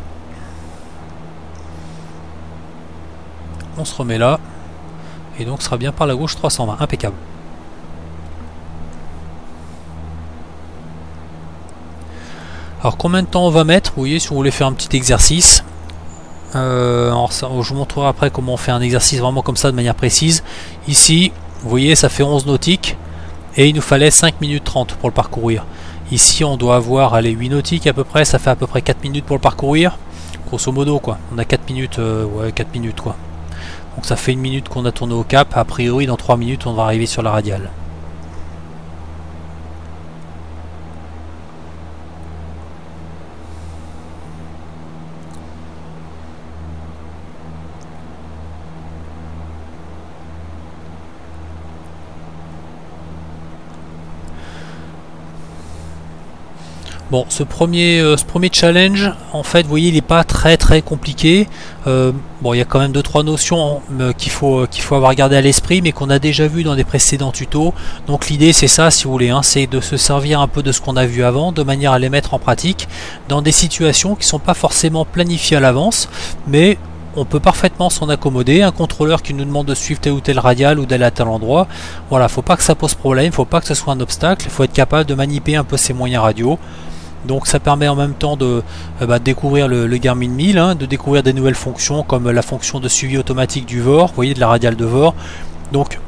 On se remet là. Et donc ce sera bien par la gauche 320. Impeccable. Alors combien de temps on va mettre? Vous voyez, si vous voulez faire un petit exercice. Alors ça, je vous montrerai après comment on fait un exercice vraiment comme ça de manière précise. Ici, vous voyez, ça fait 11 nautiques et il nous fallait 5 minutes 30 pour le parcourir. Ici, on doit avoir allez, 8 nautiques à peu près, ça fait à peu près 4 minutes pour le parcourir. Grosso modo, quoi. On a 4 minutes, ouais, 4 minutes, quoi. Donc ça fait 1 minute qu'on a tourné au cap. A priori, dans 3 minutes, on va arriver sur la radiale. Bon, ce premier challenge, en fait, vous voyez, il n'est pas très compliqué. Bon, il y a quand même 2-3 notions qu'il faut avoir gardé à l'esprit, mais qu'on a déjà vu dans des précédents tutos. Donc l'idée, c'est ça, si vous voulez, hein, c'est de se servir un peu de ce qu'on a vu avant, de manière à les mettre en pratique dans des situations qui ne sont pas forcément planifiées à l'avance, mais on peut parfaitement s'en accommoder. Un contrôleur qui nous demande de suivre tel ou tel radial ou d'aller à tel endroit, voilà, faut pas que ça pose problème, faut pas que ce soit un obstacle, il faut être capable de manipuler un peu ces moyens radio. Donc ça permet en même temps de découvrir le Garmin 1000, hein, de découvrir des nouvelles fonctions comme la fonction de suivi automatique du VOR, vous voyez, de la radiale de VOR. Donc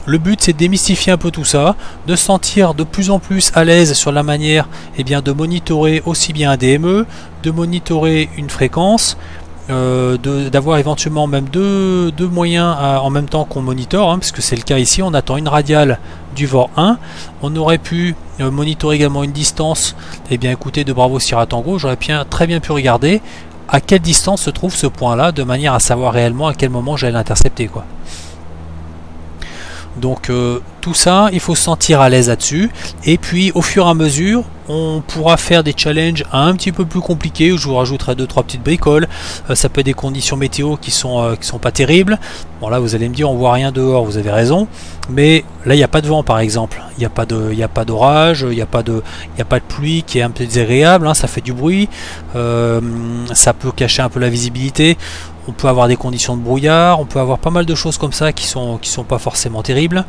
le but c'est de démystifier un peu tout ça, de se sentir de plus en plus à l'aise sur la manière de monitorer aussi bien un DME, de monitorer une fréquence, d'avoir éventuellement même deux moyens en même temps qu'on monitore, hein, parce que c'est le cas ici, on attend une radiale du VOR 1, on aurait pu monitorer également une distance, et bien écoutez, de Bravo Sierra Tango, j'aurais très bien pu regarder à quelle distance se trouve ce point là, de manière à savoir réellement à quel moment j'allais l'intercepter, quoi. Donc tout ça, il faut se sentir à l'aise là-dessus. Et puis au fur et à mesure, on pourra faire des challenges un petit peu plus compliqués. Je vous rajouterai 2-3 petites bricoles. Ça peut être des conditions météo qui sont pas terribles. Bon là, vous allez me dire, on voit rien dehors. Vous avez raison. Mais là, il n'y a pas de vent, par exemple. Il n'y a pas d'orage. Il n'y a pas de pluie qui est un peu désagréable. Hein, ça fait du bruit. Ça peut cacher un peu la visibilité. On peut avoir des conditions de brouillard, on peut avoir pas mal de choses comme ça qui sont pas forcément terribles.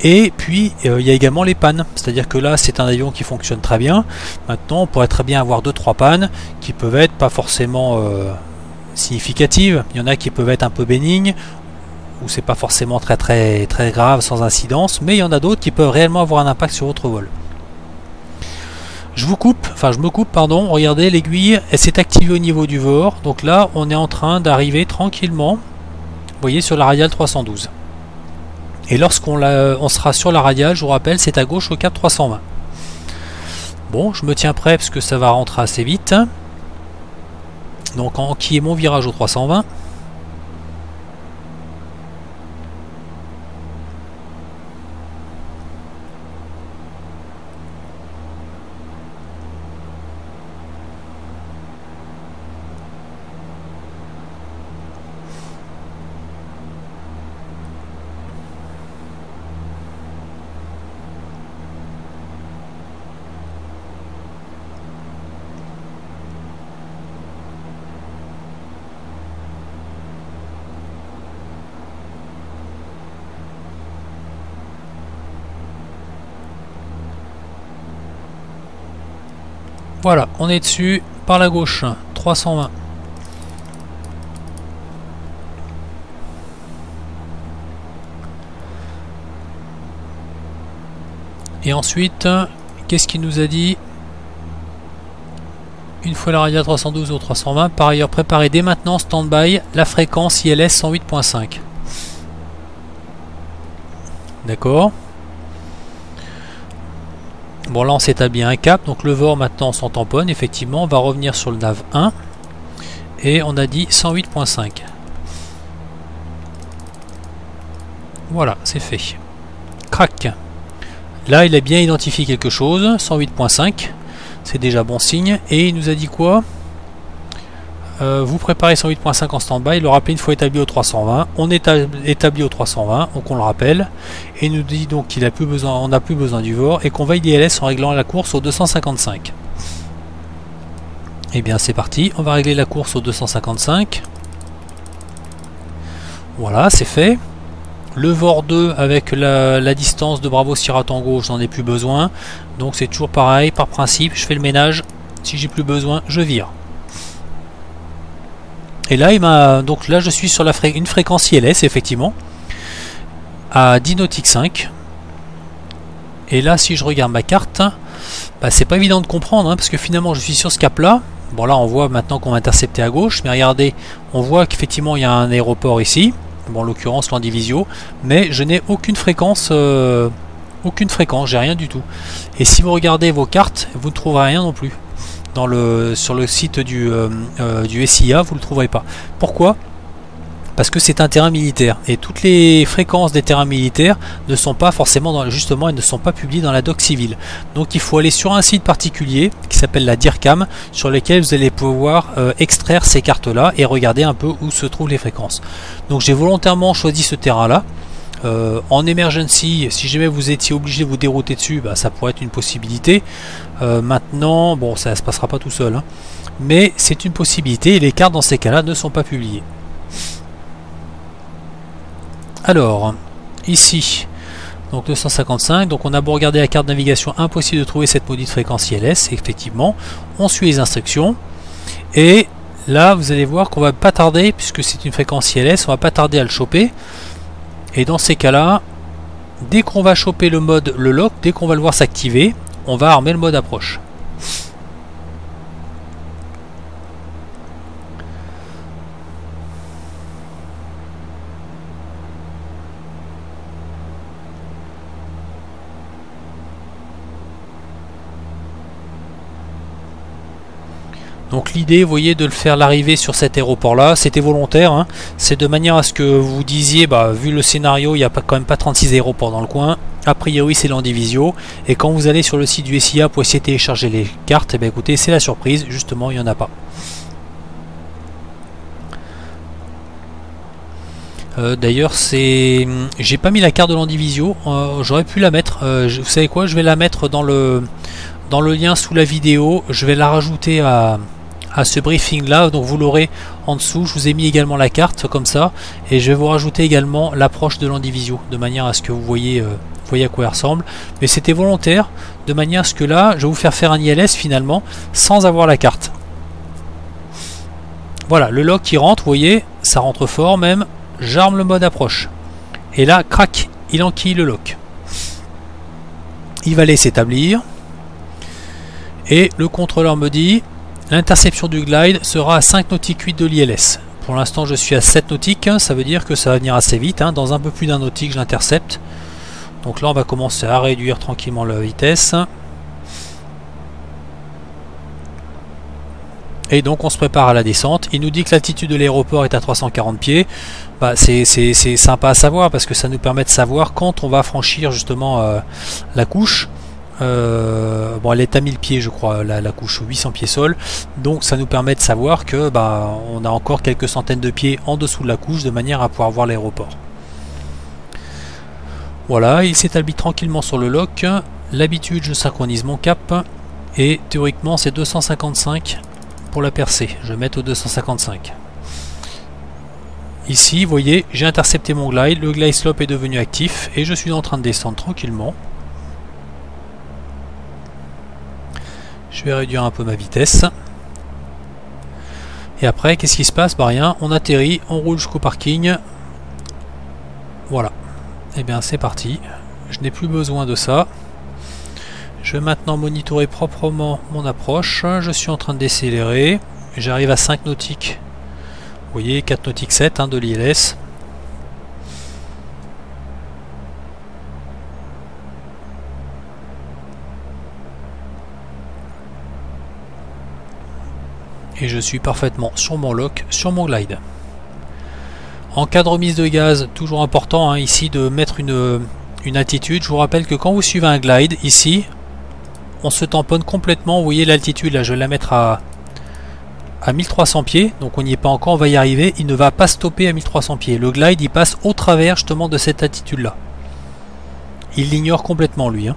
Et puis il y a également les pannes, c'est-à-dire que là c'est un avion qui fonctionne très bien. Maintenant on pourrait très bien avoir 2-3 pannes qui peuvent être pas forcément significatives. Il y en a qui peuvent être un peu bénignes, où c'est pas forcément très grave, sans incidence, mais il y en a d'autres qui peuvent réellement avoir un impact sur votre vol. Je me coupe, pardon, regardez, l'aiguille, elle s'est activée au niveau du VOR, donc là, on est en train d'arriver tranquillement, vous voyez, sur la radiale 312. Et lorsqu'on sera sur la radiale, je vous rappelle, c'est à gauche au cap 320. Bon, je me tiens prêt, parce que ça va rentrer assez vite. Donc, qui est mon virage au 320. Voilà, on est dessus, par la gauche, 320. Et ensuite, qu'est-ce qu'il nous a dit? Une fois la radiale 312 au 320, par ailleurs préparez dès maintenant stand-by la fréquence ILS 108.5. D'accord. Bon, là on s'établit un cap, donc le VOR maintenant on s'en tamponne, effectivement on va revenir sur le nav 1 et on a dit 108.5. Voilà, c'est fait. Crac. Là il a bien identifié quelque chose, 108.5, c'est déjà bon signe, et il nous a dit quoi? Vous préparez 108.5 en stand-by, le rappel une fois établi au 320, on est établi au 320, donc on le rappelle, et il nous dit donc qu'il a plus besoin, on n'a plus besoin du VOR, et qu'on veille l'ILS en réglant la course au 255. Et bien c'est parti, on va régler la course au 255. Voilà, c'est fait. Le VOR 2 avec la distance de Bravo Sierra Tango, j'en ai plus besoin, donc c'est toujours pareil, par principe, je fais le ménage, si j'ai plus besoin, je vire. Et là, donc là, je suis sur une fréquence ILS, effectivement, à 10 nautiques 5. Et là, si je regarde ma carte, c'est pas évident de comprendre, hein, parce que finalement, je suis sur ce cap-là. Bon, là, on voit maintenant qu'on va intercepter à gauche, mais regardez, on voit qu'effectivement, il y a un aéroport ici. Bon, en l'occurrence, Landivisio, mais je n'ai aucune fréquence, j'ai rien du tout. Et si vous regardez vos cartes, vous ne trouverez rien non plus. Sur le site du SIA, vous ne le trouverez pas. Pourquoi? Parce que c'est un terrain militaire et toutes les fréquences des terrains militaires ne sont pas forcément justement, elles ne sont pas publiées dans la doc civile. Donc il faut aller sur un site particulier qui s'appelle la DIRCAM, sur lequel vous allez pouvoir extraire ces cartes là et regarder un peu où se trouvent les fréquences. Donc j'ai volontairement choisi ce terrain là. En emergency, si jamais vous étiez obligé de vous dérouter dessus, ça pourrait être une possibilité. Maintenant, bon, ça ne se passera pas tout seul, hein. mais c'est une possibilité et les cartes dans ces cas-là ne sont pas publiées. Alors, ici, donc 255, donc on a beau regarder la carte de navigation, impossible de trouver cette maudite fréquence ILS, effectivement, on suit les instructions, et là vous allez voir qu'on va pas tarder, puisque c'est une fréquence ILS, on va pas tarder à le choper, et dans ces cas-là, dès qu'on va choper le mode, le lock, dès qu'on va le voir s'activer, on va armer le mode approche. Donc l'idée, vous voyez, de le faire l'arrivée sur cet aéroport-là, c'était volontaire, hein. C'est de manière à ce que vous disiez, bah, vu le scénario, il n'y a quand même pas 36 aéroports dans le coin. A priori, c'est l'Andivisio. Et quand vous allez sur le site du SIA pour essayer de télécharger les cartes, eh bien, écoutez, c'est la surprise, justement, il n'y en a pas. D'ailleurs, j'ai pas mis la carte de l'Andivisio, j'aurais pu la mettre. Vous savez quoi, je vais la mettre dans le lien sous la vidéo, je vais la rajouter à ce briefing là, donc vous l'aurez en dessous. Je vous ai mis également la carte comme ça, et je vais vous rajouter également l'approche de l'Andivisio, de manière à ce que vous voyez à quoi elle ressemble. Mais c'était volontaire, de manière à ce que là, je vais vous faire un ILS finalement, sans avoir la carte. Voilà, le lock qui rentre, vous voyez, ça rentre fort même, j'arme le mode approche. Et là, crac, il enquille le lock. Il va aller s'établir. Et le contrôleur me dit, l'interception du glide sera à 5 nautiques 8 de l'ILS. Pour l'instant je suis à 7 nautiques, ça veut dire que ça va venir assez vite, hein. Dans un peu plus d'un nautique je l'intercepte. Donc là on va commencer à réduire tranquillement la vitesse. Et donc on se prépare à la descente. Il nous dit que l'altitude de l'aéroport est à 340 pieds. Bah, c'est sympa à savoir parce que ça nous permet de savoir quand on va franchir justement la couche. Bon, elle est à 1000 pieds je crois, la couche, 800 pieds sol, donc ça nous permet de savoir que bah, on a encore quelques centaines de pieds en dessous de la couche, de manière à pouvoir voir l'aéroport. Voilà, il s'établit tranquillement sur le lock. L'habitude, je synchronise mon cap, et théoriquement c'est 255 pour la percée, je vais mettre au 255. Ici vous voyez, j'ai intercepté mon glide, le glide slope est devenu actif et je suis en train de descendre tranquillement. Je vais réduire un peu ma vitesse. Et après, qu'est-ce qui se passe? Bah rien, on atterrit, on roule jusqu'au parking. Voilà. Et bien c'est parti. Je n'ai plus besoin de ça. Je vais maintenant monitorer proprement mon approche. Je suis en train de décélérer. J'arrive à 5 nautiques. Vous voyez, 4 nautiques 7 hein, de l'ILS. Et je suis parfaitement sur mon lock, sur mon glide. En cas de remise de gaz, toujours important hein, ici de mettre une altitude. Je vous rappelle que quand vous suivez un glide, ici, on se tamponne complètement. Vous voyez l'altitude, là je vais la mettre à 1300 pieds, donc on n'y est pas encore, on va y arriver. Il ne va pas stopper à 1300 pieds. Le glide, il passe au travers justement de cette altitude-là. Il l'ignore complètement lui. Hein.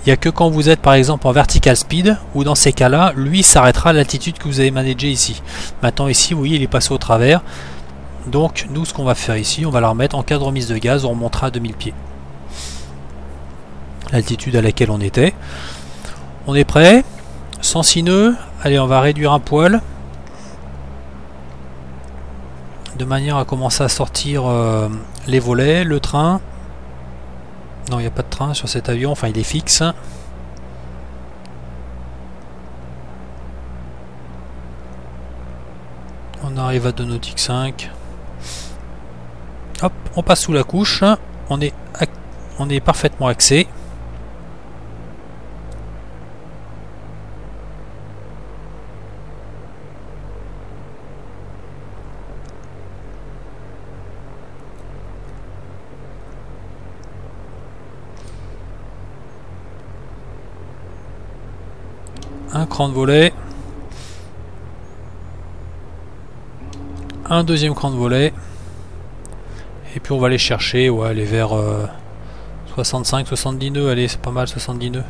Il n'y a que quand vous êtes par exemple en vertical speed, où dans ces cas-là, lui s'arrêtera à l'altitude que vous avez managé ici. Maintenant ici, vous voyez, il est passé au travers. Donc nous, ce qu'on va faire ici, on va la remettre en cas de remise de gaz, on remontera à 2000 pieds. L'altitude à laquelle on était. On est prêt. Sens nœuds. Allez, on va réduire un poil. De manière à commencer à sortir les volets, le train. Non, il n'y a pas de train sur cet avion, enfin il est fixe. On arrive à 2 nautiques 5. Hop, on passe sous la couche. On est parfaitement axé. Un cran de volet, un deuxième cran de volet, et puis on va aller chercher, ouais, aller vers 65-70 nœuds, allez c'est pas mal 70 nœuds.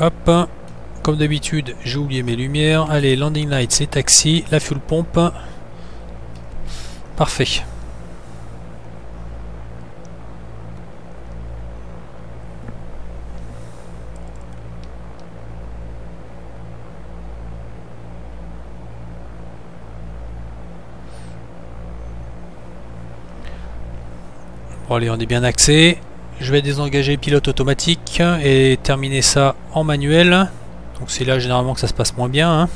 Hop, comme d'habitude, j'ai oublié mes lumières. Allez, landing lights et taxi, la fuel pompe. Parfait. Bon allez, on est bien axé. Je vais désengager le pilote automatique et terminer ça en manuel. Donc c'est là généralement que ça se passe moins bien, hein.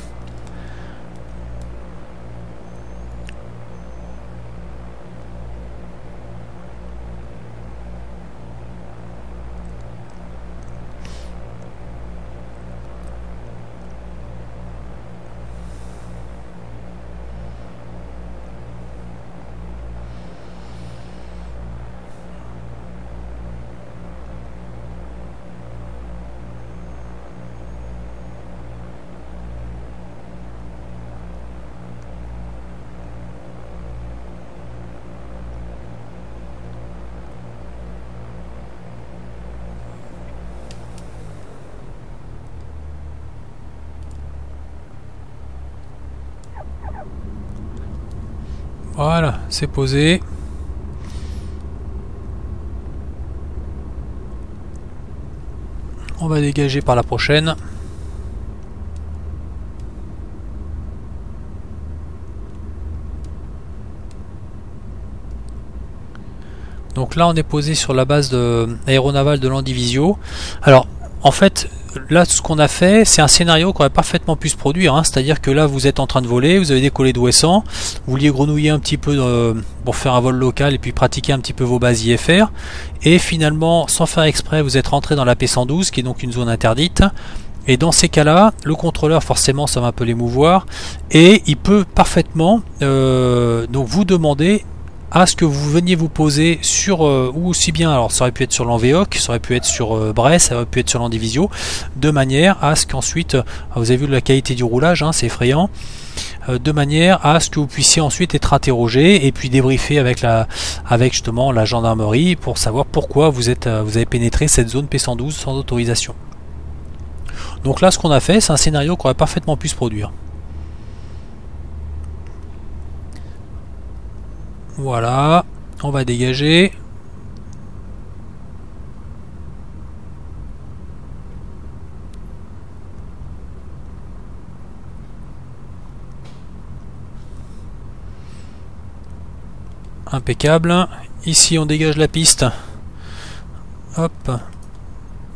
Voilà, c'est posé. On va dégager par la prochaine. Donc là on est posé sur la base aéronavale de Landivisio. Alors en fait là ce qu'on a fait c'est un scénario qui aurait parfaitement pu se produire, hein. C'est-à-dire que là vous êtes en train de voler, vous avez décollé d'Ouessant, vous vouliez grenouiller un petit peu pour faire un vol local et puis pratiquer un petit peu vos bases IFR, et finalement sans faire exprès vous êtes rentré dans la P112 qui est donc une zone interdite. Et dans ces cas-là, le contrôleur forcément ça va un peu l'émouvoir et il peut parfaitement donc vous demander à ce que vous veniez vous poser sur, ou aussi bien, alors ça aurait pu être sur l'Envéoc, ça aurait pu être sur Brest, ça aurait pu être sur Landivisio, de manière à ce qu'ensuite, vous avez vu la qualité du roulage, hein, c'est effrayant, de manière à ce que vous puissiez ensuite être interrogé et puis débriefer avec justement la gendarmerie pour savoir pourquoi vous avez pénétré cette zone P112 sans autorisation. Donc là ce qu'on a fait, c'est un scénario qui aurait parfaitement pu se produire. Voilà, on va dégager. Impeccable. Ici on dégage la piste. Hop.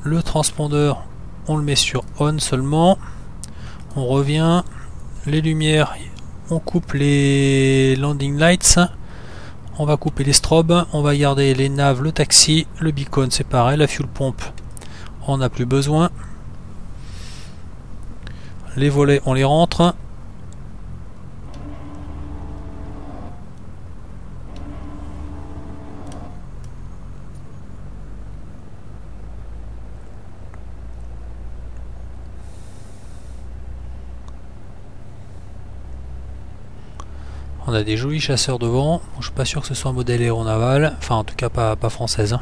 Le transpondeur, on le met sur on seulement. On revient. Les lumières, on coupe les landing lights. On va couper les strobes, on va garder les naves, le taxi, le beacon c'est pareil, la fuel pompe on n'a plus besoin. Les volets on les rentre. On a des jolis chasseurs devant. Bon, je suis pas sûr que ce soit un modèle aéronaval. Enfin, en tout cas, pas française.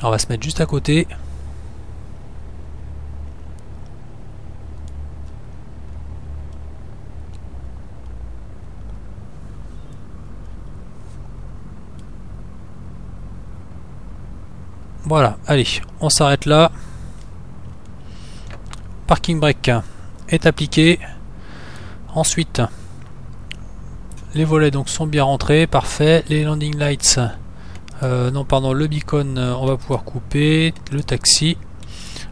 On va se mettre juste à côté. Voilà, allez, on s'arrête là. Parking brake est appliqué. Ensuite, les volets donc sont bien rentrés, parfait. Les landing lights, non pardon, le beacon, on va pouvoir couper. Le taxi,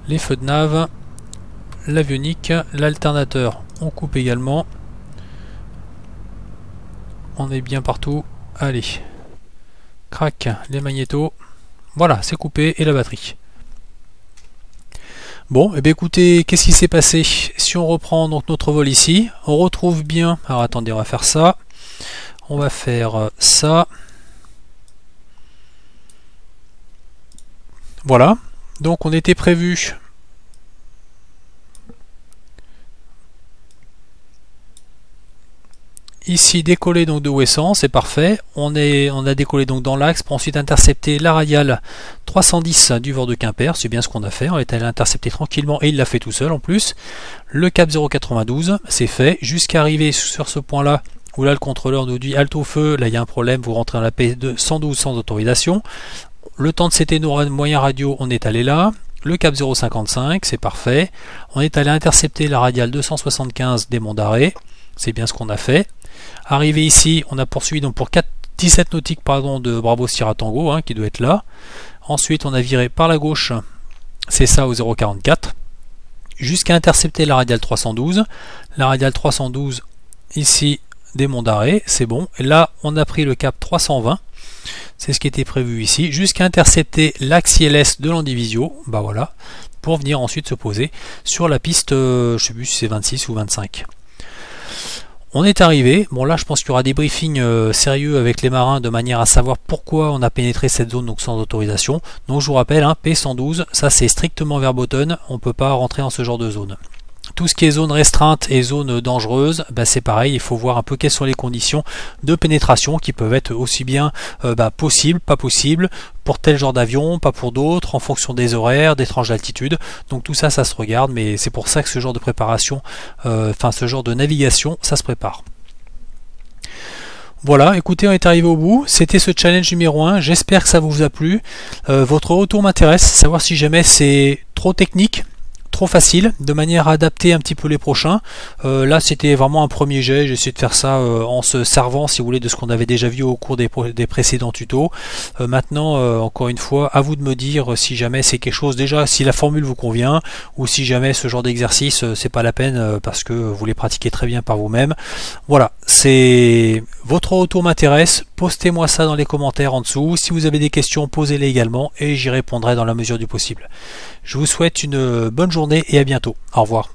les feux de nav, l'avionique, l'alternateur, on coupe également. On est bien partout. Allez, crac, les magnétos. Voilà, c'est coupé et la batterie. Bon, et bien écoutez, qu'est-ce qui s'est passé? Si on reprend donc notre vol ici, on retrouve bien. Alors attendez, on va faire ça. On va faire ça. Voilà. Donc on était prévu. Ici décoller donc de Ouessant, c'est parfait. On a décollé donc dans l'axe pour ensuite intercepter la radiale 310 du VOR de Quimper. C'est bien ce qu'on a fait. On est allé l'intercepter tranquillement et il l'a fait tout seul en plus. Le cap 092, c'est fait. Jusqu'à arriver sur ce point-là où là le contrôleur nous dit halte au feu. Là il y a un problème. Vous rentrez dans la paix de 112 sans autorisation. Le temps de CT moyen radio, on est allé là. Le cap 055, c'est parfait. On est allé intercepter la radiale 275 des monts d'arrêt. C'est bien ce qu'on a fait. Arrivé ici, on a poursuivi donc pour 17 nautiques de Bravo Sierra Tango, qui doit être là. Ensuite, on a viré par la gauche, c'est ça au 044, jusqu'à intercepter la radiale 312. La radiale 312, ici, des monts d'arrêt, c'est bon. Et là, on a pris le cap 320. C'est ce qui était prévu ici, jusqu'à intercepter l'axe ILS de l'Andivisio, voilà, pour venir ensuite se poser sur la piste, je ne sais plus si c'est 26 ou 25. On est arrivé, bon là je pense qu'il y aura des briefings sérieux avec les marins de manière à savoir pourquoi on a pénétré cette zone donc sans autorisation. Donc je vous rappelle, P112, ça c'est strictement verboten, on ne peut pas rentrer dans ce genre de zone. Tout ce qui est zone restreinte et zone dangereuse, c'est pareil, il faut voir un peu quelles sont les conditions de pénétration qui peuvent être aussi bien possibles, pas possibles, pour tel genre d'avion, pas pour d'autres, en fonction des horaires, des tranches d'altitude. Donc tout ça, ça se regarde, mais c'est pour ça que ce genre de préparation, ce genre de navigation, ça se prépare. Voilà, écoutez, on est arrivé au bout. C'était ce challenge numéro 1. J'espère que ça vous a plu. Votre retour m'intéresse, savoir si jamais c'est trop technique, trop facile, de manière à adapter un petit peu les prochains. Là c'était vraiment un premier jet, j'ai essayé de faire ça en se servant si vous voulez de ce qu'on avait déjà vu au cours des précédents tutos. Maintenant encore une fois, à vous de me dire si jamais c'est quelque chose, déjà si la formule vous convient, ou si jamais ce genre d'exercice c'est pas la peine parce que vous les pratiquez très bien par vous-même. Voilà, c'est votre retour m'intéresse, postez-moi ça dans les commentaires en dessous. Si vous avez des questions, posez-les également et j'y répondrai dans la mesure du possible. Je vous souhaite une bonne journée et à bientôt. Au revoir.